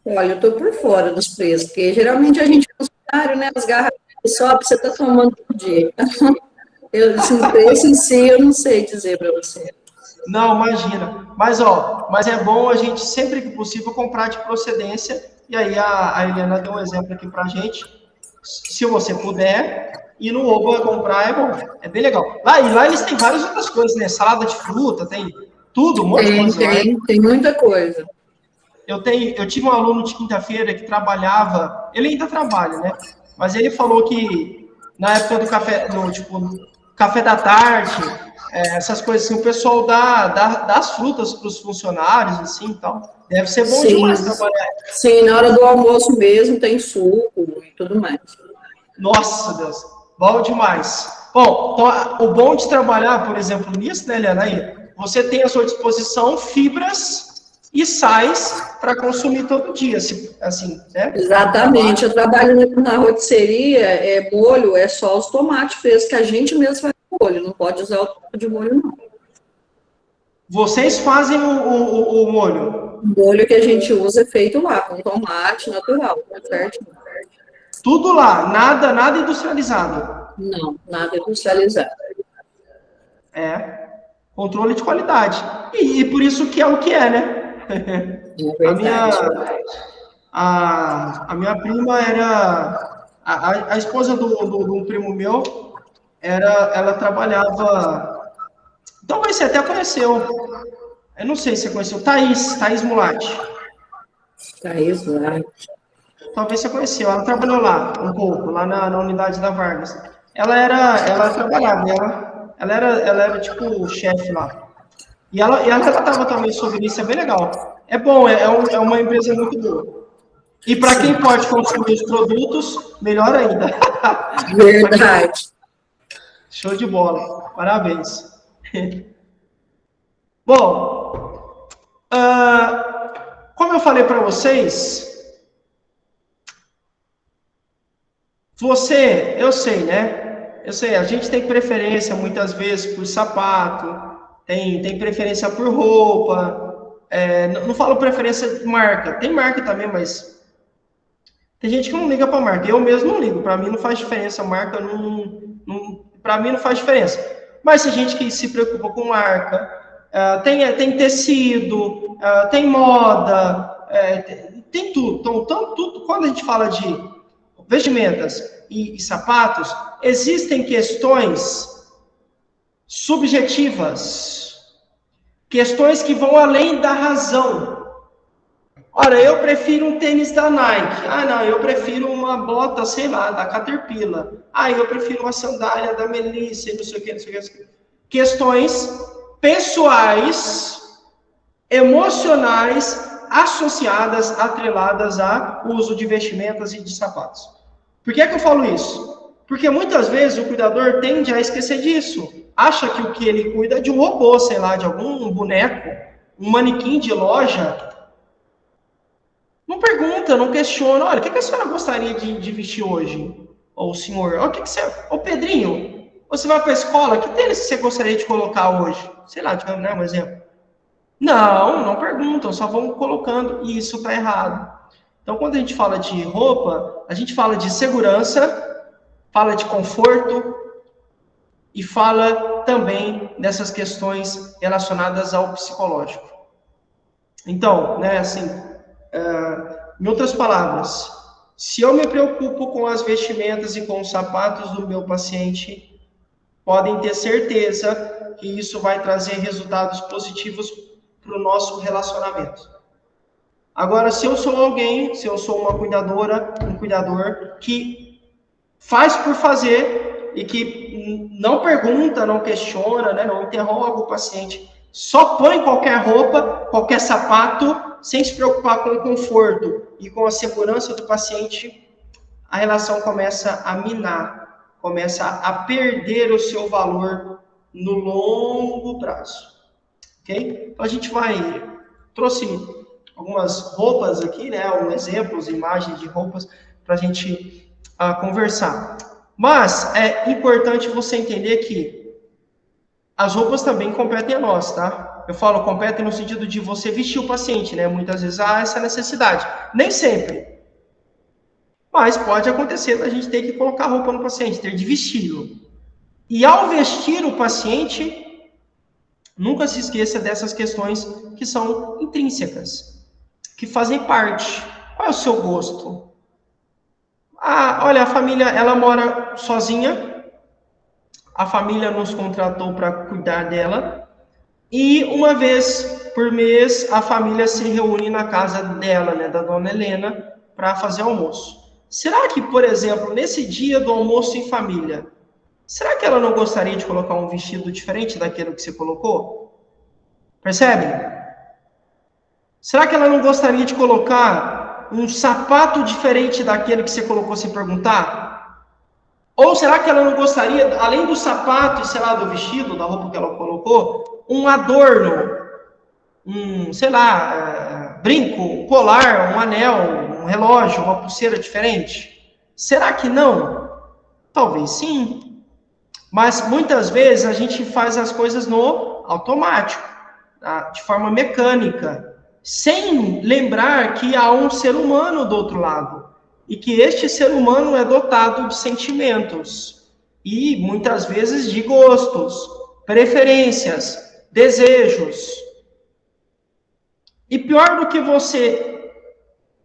Olha, eu estou por fora dos preços, porque geralmente a gente é funcionário, né? As garrafas só você está tomando todo dia. Esse preço em si, eu não sei dizer para você. Não, imagina. Mas é bom a gente, sempre que possível, comprar de procedência. E aí a Helena deu um exemplo aqui pra gente. Se você puder, ir no Oba comprar é bom. É bem legal. Lá eles têm várias outras coisas, né? Salada de fruta, tem tudo, um monte de coisa lá. Tem muita coisa. Eu tive um aluno de quinta-feira que trabalhava, ele ainda trabalha, né? Mas ele falou que na época do café, café da tarde, essas coisas assim, o pessoal dá as frutas para os funcionários, assim, e tal. Deve ser bom demais trabalhar. Sim, na hora do almoço mesmo tem suco e tudo mais. Nossa, Deus, bom demais. Bom, então, o bom de trabalhar, por exemplo, nisso, né, Helena, aí, você tem à sua disposição fibras e sais para consumir todo dia, assim, né? Exatamente. Eu trabalho na rotisseria, molho, é só os tomates frescos que a gente mesmo faz com molho, não pode usar outro tipo de molho, não. Vocês fazem o molho? O molho que a gente usa é feito lá, com tomate natural, certo? Tudo lá, nada industrializado. Não, nada industrializado. Controle de qualidade. E por isso que é o que é, né? É A minha, verdade. a minha prima era. A esposa de um primo meu, ela trabalhava. Talvez você até conheceu. Eu não sei se você conheceu. Thaís Mulatti. Thaís lá. Talvez você conheceu. Ela trabalhou lá um pouco, lá na unidade da Vargas. Ela trabalhava, ela era tipo chefe lá. E ela relatava também sobre isso, é bem legal. É bom, é uma empresa muito boa. E para quem pode consumir os produtos, melhor ainda. Verdade. Show de bola. Parabéns. Bom, como eu falei para vocês, eu sei, né? Eu sei, a gente tem preferência muitas vezes por sapato, tem preferência por roupa. Não falo preferência de marca, tem marca também, mas tem gente que não liga para marca. Eu mesmo não ligo, para mim não faz diferença. A marca para mim não faz diferença. Mas tem gente que se preocupa com marca, tem tecido, tem moda, tem tudo. Então, tudo, quando a gente fala de vestimentas e sapatos, existem questões subjetivas, questões que vão além da razão. Ora, eu prefiro um tênis da Nike. Ah, não, eu prefiro uma bota, sei lá, da Caterpillar. Ah, eu prefiro uma sandália da Melissa, não sei o que, não sei o que. Questões pessoais, emocionais, associadas, atreladas ao uso de vestimentas e de sapatos. Por que é que eu falo isso? Porque muitas vezes o cuidador tende a esquecer disso. Acha que o que ele cuida é de um robô, sei lá, de algum boneco, um manequim de loja. Não pergunta, não questiona. Olha, o que a senhora gostaria de vestir hoje? Ou o senhor? O que você... Ô, Pedrinho, você vai para a escola? Que tênis você gostaria de colocar hoje? Sei lá, né, um exemplo. Não perguntam, só vão colocando. E isso está errado. Então, quando a gente fala de roupa, a gente fala de segurança, fala de conforto e fala também dessas questões relacionadas ao psicológico. Então, né, assim, em outras palavras, Se eu me preocupo com as vestimentas e com os sapatos do meu paciente, podem ter certeza que isso vai trazer resultados positivos para o nosso relacionamento. Agora, se eu sou alguém, se eu sou uma cuidadora, um cuidador, que faz por fazer e que não pergunta, não questiona, né, não interroga o paciente, só põe qualquer roupa, qualquer sapato, sem se preocupar com o conforto e com a segurança do paciente, a relação começa a minar, começa a perder o seu valor no longo prazo. Ok? Então a gente trouxe algumas roupas aqui, né? Exemplos, imagens de roupas para a gente conversar. Mas é importante você entender que as roupas também competem a nós, tá? Eu falo competem no sentido de você vestir o paciente, né? Muitas vezes há essa necessidade. Nem sempre. Mas pode acontecer da gente ter que colocar roupa no paciente, ter de vesti-lo. E ao vestir o paciente, nunca se esqueça dessas questões que são intrínsecas, que fazem parte. Qual é o seu gosto? Olha, a família, ela mora sozinha, a família nos contratou para cuidar dela, e uma vez por mês a família se reúne na casa dela, né, da dona Helena, para fazer almoço. Será que, por exemplo, nesse dia do almoço em família, será que ela não gostaria de colocar um vestido diferente daquele que você colocou? Percebe? Será que ela não gostaria de colocar um sapato diferente daquele que você colocou sem perguntar? Ou será que ela não gostaria, além do sapato e, sei lá, do vestido, da roupa que ela colocou, um adorno, brinco, um colar, um anel, um relógio, uma pulseira diferente? Será que não? Talvez sim. Mas muitas vezes a gente faz as coisas no automático, tá? De forma mecânica, sem lembrar que há um ser humano do outro lado. E que este ser humano é dotado de sentimentos. E muitas vezes de gostos, preferências, desejos. E pior do que você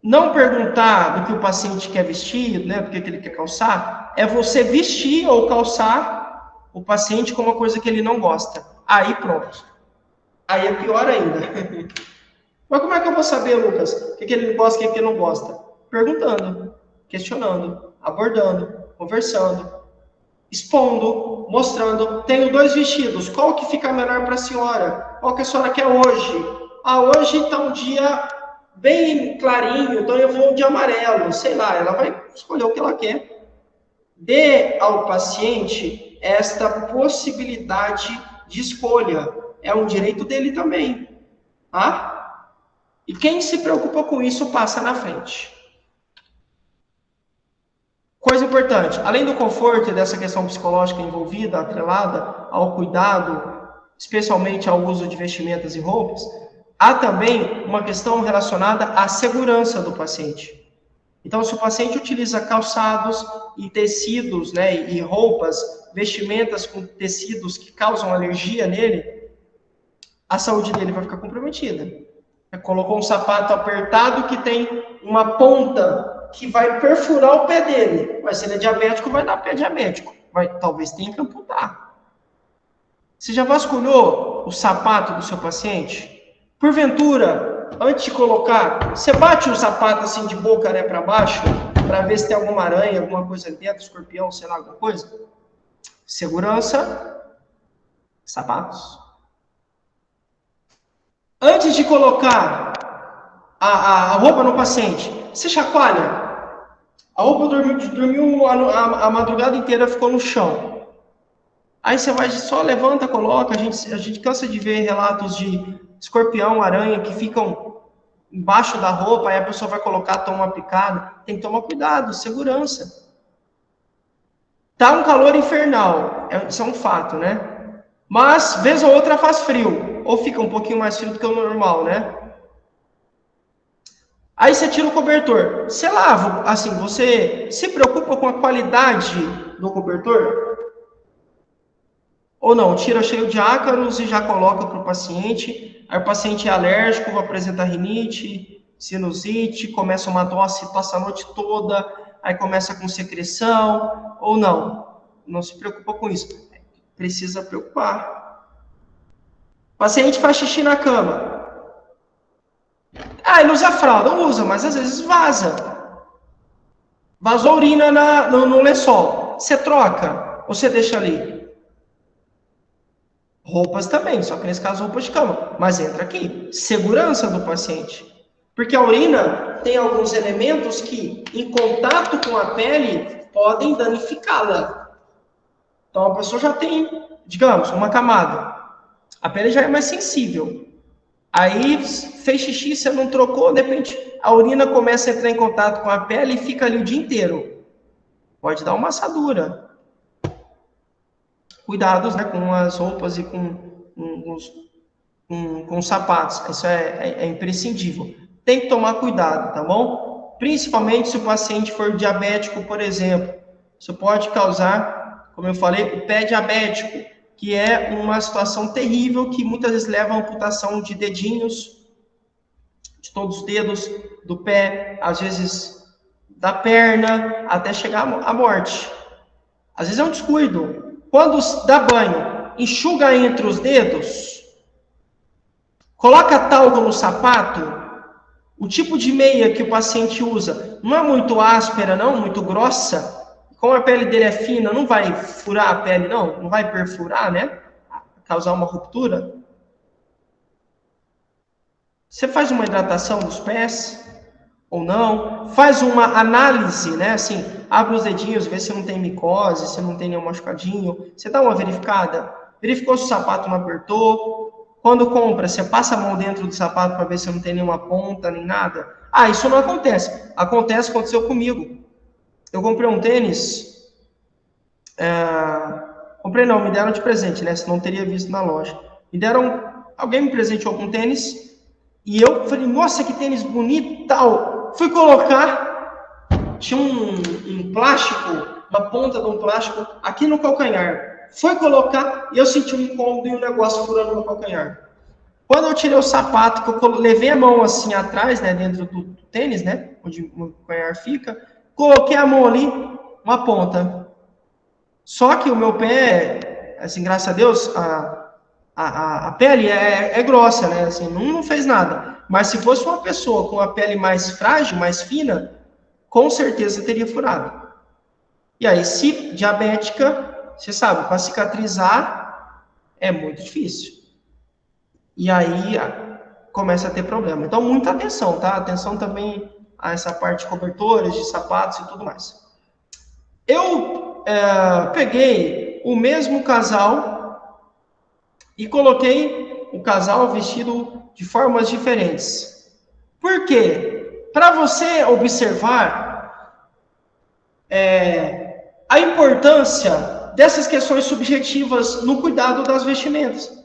não perguntar do que o paciente quer vestir, né, do que ele quer calçar, é você vestir ou calçar o paciente com uma coisa que ele não gosta. Aí pronto. Aí é pior ainda. Mas como é que eu vou saber, Lucas, o que ele gosta e o que ele não gosta? Perguntando, questionando, abordando, conversando, expondo, mostrando. Tenho 2 vestidos, qual que fica melhor para a senhora? Qual que a senhora quer hoje? Hoje está um dia bem clarinho, então eu vou de amarelo, sei lá, ela vai escolher o que ela quer. Dê ao paciente esta possibilidade de escolha. É um direito dele também, tá? E quem se preocupa com isso passa na frente. Coisa importante, além do conforto e dessa questão psicológica envolvida, atrelada ao cuidado, especialmente ao uso de vestimentas e roupas, há também uma questão relacionada à segurança do paciente. Então, se o paciente utiliza calçados e tecidos, né, e roupas, vestimentas com tecidos que causam alergia nele, a saúde dele vai ficar comprometida. Colocou um sapato apertado que tem uma ponta que vai perfurar o pé dele. Mas se ele é diabético, vai dar pé diabético. Talvez tenha que amputar. Você já vasculhou o sapato do seu paciente? Porventura, antes de colocar, você bate o sapato assim de boca, né, para baixo, para ver se tem alguma aranha, alguma coisa dentro, escorpião, sei lá, alguma coisa? Segurança, sapatos. Antes de colocar a roupa no paciente, você chacoalha. A roupa dormiu a madrugada inteira, ficou no chão. Aí você vai, só levanta, coloca. A gente cansa de ver relatos de escorpião, aranha, que ficam embaixo da roupa, aí a pessoa vai colocar, toma uma picada. Tem que tomar cuidado, segurança. Tá um calor infernal, isso é um fato, né? Mas, vez ou outra, faz frio. Ou fica um pouquinho mais frio do que o normal, né? Aí você tira o cobertor. Você lava, assim, você se preocupa com a qualidade do cobertor? Ou não? Tira cheio de ácaros e já coloca para o paciente. Aí o paciente é alérgico, apresenta rinite, sinusite, começa uma tosse a noite toda, aí começa com secreção, ou não. Não se preocupa com isso. Precisa preocupar. O paciente faz xixi na cama. Ah, ele usa fralda? Usa, mas às vezes vaza. Vazou urina no lençol. Você troca ou você deixa ali? Roupas também, só que nesse caso roupas de cama. Mas entra aqui, segurança do paciente. Porque a urina tem alguns elementos que, em contato com a pele, podem danificá-la. Então a pessoa já tem, digamos, uma camada. A pele já é mais sensível. Aí fez xixi, você não trocou, de repente a urina começa a entrar em contato com a pele e fica ali o dia inteiro. Pode dar uma assadura. Cuidados, né, com as roupas e com os sapatos. Isso é imprescindível. Tem que tomar cuidado, tá bom? Principalmente se o paciente for diabético, por exemplo. Isso pode causar, como eu falei, o pé diabético, que é uma situação terrível que muitas vezes leva a amputação de dedinhos, de todos os dedos do pé, às vezes da perna, até chegar à morte. Às vezes é um descuido. Quando dá banho, enxuga entre os dedos, coloca talco no sapato, o tipo de meia que o paciente usa não é muito áspera, não, muito grossa. Como a pele dele é fina, não vai furar a pele, não vai perfurar, né? Causar uma ruptura. Você faz uma hidratação dos pés ou não? Faz uma análise, né? Assim, abre os dedinhos, vê se não tem micose, se não tem nenhum machucadinho. Você dá uma verificada. Verificou se o sapato não apertou. Quando compra, você passa a mão dentro do sapato para ver se não tem nenhuma ponta, nem nada. Ah, isso não acontece. Aconteceu comigo. Eu comprei um tênis, me deram de presente, né? Se não teria visto na loja. Alguém me presenteou com um tênis, e eu falei, nossa, que tênis bonito e tal. Fui colocar, tinha um plástico, uma ponta de um plástico aqui no calcanhar. Fui colocar, e eu senti um incômodo e um negócio furando no calcanhar. Quando eu tirei o sapato, que eu levei a mão assim atrás, né, dentro do tênis, né, onde o calcanhar fica, coloquei a mão ali, uma ponta. Só que o meu pé, assim, graças a Deus, a pele é grossa, né? Assim, não fez nada. Mas se fosse uma pessoa com a pele mais frágil, mais fina, com certeza teria furado. E aí, se diabética, você sabe, para cicatrizar é muito difícil. E aí começa a ter problema. Então, muita atenção, tá? Atenção também a essa parte de cobertores, de sapatos e tudo mais. Eu peguei o mesmo casal e coloquei o casal vestido de formas diferentes. Por quê? Para você observar a importância dessas questões subjetivas no cuidado das vestimentas.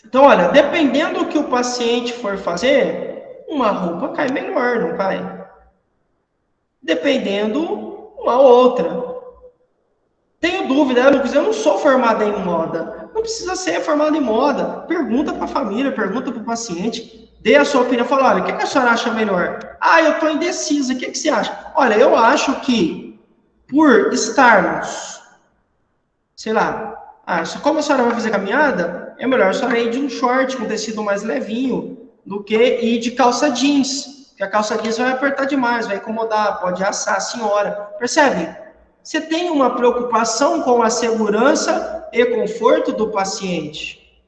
Então, olha, dependendo do que o paciente for fazer, uma roupa cai melhor, não cai? Dependendo uma outra. Tenho dúvida, Lucas, eu não sou formada em moda. Não precisa ser formada em moda. Pergunta para a família, pergunta para o paciente, dê a sua opinião, fala, olha, o que a senhora acha melhor? Ah, eu estou indecisa, o que você acha? Olha, eu acho que por estarmos, sei lá, como a senhora vai fazer caminhada, é melhor a senhora ir de um short com tecido mais levinho do que ir de calça jeans. Porque a calça jeans vai apertar demais, vai incomodar, pode assar a senhora. Percebe? Você tem uma preocupação com a segurança e conforto do paciente.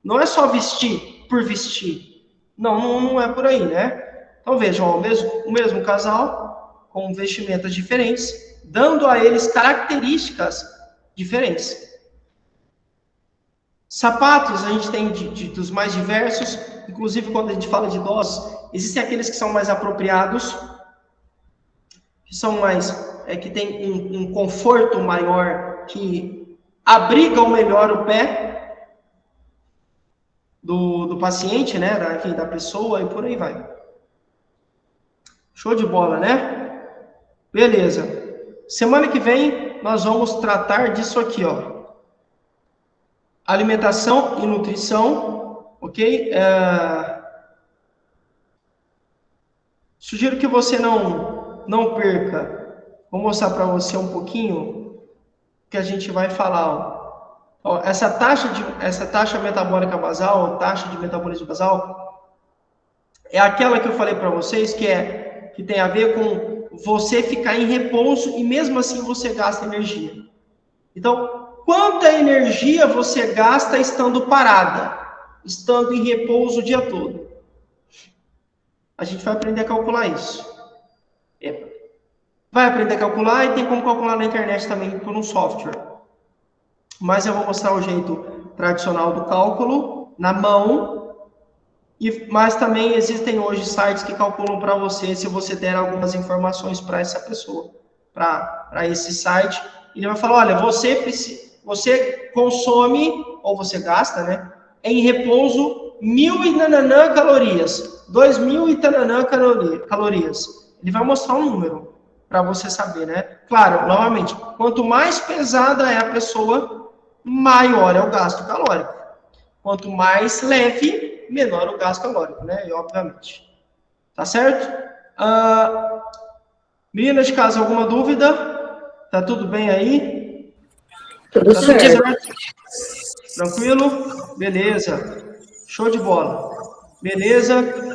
Não é só vestir por vestir. Não é por aí, né? Então vejam, ó, o mesmo casal, com vestimentas diferentes, dando a eles características diferentes. Sapatos, a gente tem dos mais diversos, inclusive quando a gente fala de idosos, existem aqueles que são mais apropriados, que são mais, que tem um conforto maior, que abrigam melhor o pé do paciente, né, da pessoa, e por aí vai. Show de bola, né? Beleza. Semana que vem, nós vamos tratar disso aqui, ó. Alimentação e nutrição, ok? Sugiro que você não perca. Vou mostrar para você um pouquinho que a gente vai falar. Ó, essa taxa metabólica basal, taxa de metabolismo basal, é aquela que eu falei para vocês que tem a ver com você ficar em repouso e mesmo assim você gasta energia. Então, quanta energia você gasta estando parada, estando em repouso o dia todo? A gente vai aprender a calcular isso. Vai aprender a calcular e tem como calcular na internet também por um software. Mas eu vou mostrar o jeito tradicional do cálculo, na mão, mas também existem hoje sites que calculam para você, se você der algumas informações para essa pessoa, para esse site. Ele vai falar, olha, você consome, ou você gasta, né, em repouso 1.000 e nananã calorias, 2.000 e tananã calorias. Ele vai mostrar um número para você saber, né? Claro, novamente, quanto mais pesada é a pessoa, maior é o gasto calórico. Quanto mais leve, menor o gasto calórico, né? E, obviamente. Tá certo? Meninas de casa, alguma dúvida? Tá tudo bem aí? Tudo certo. Tranquilo? Beleza. Show de bola. Beleza?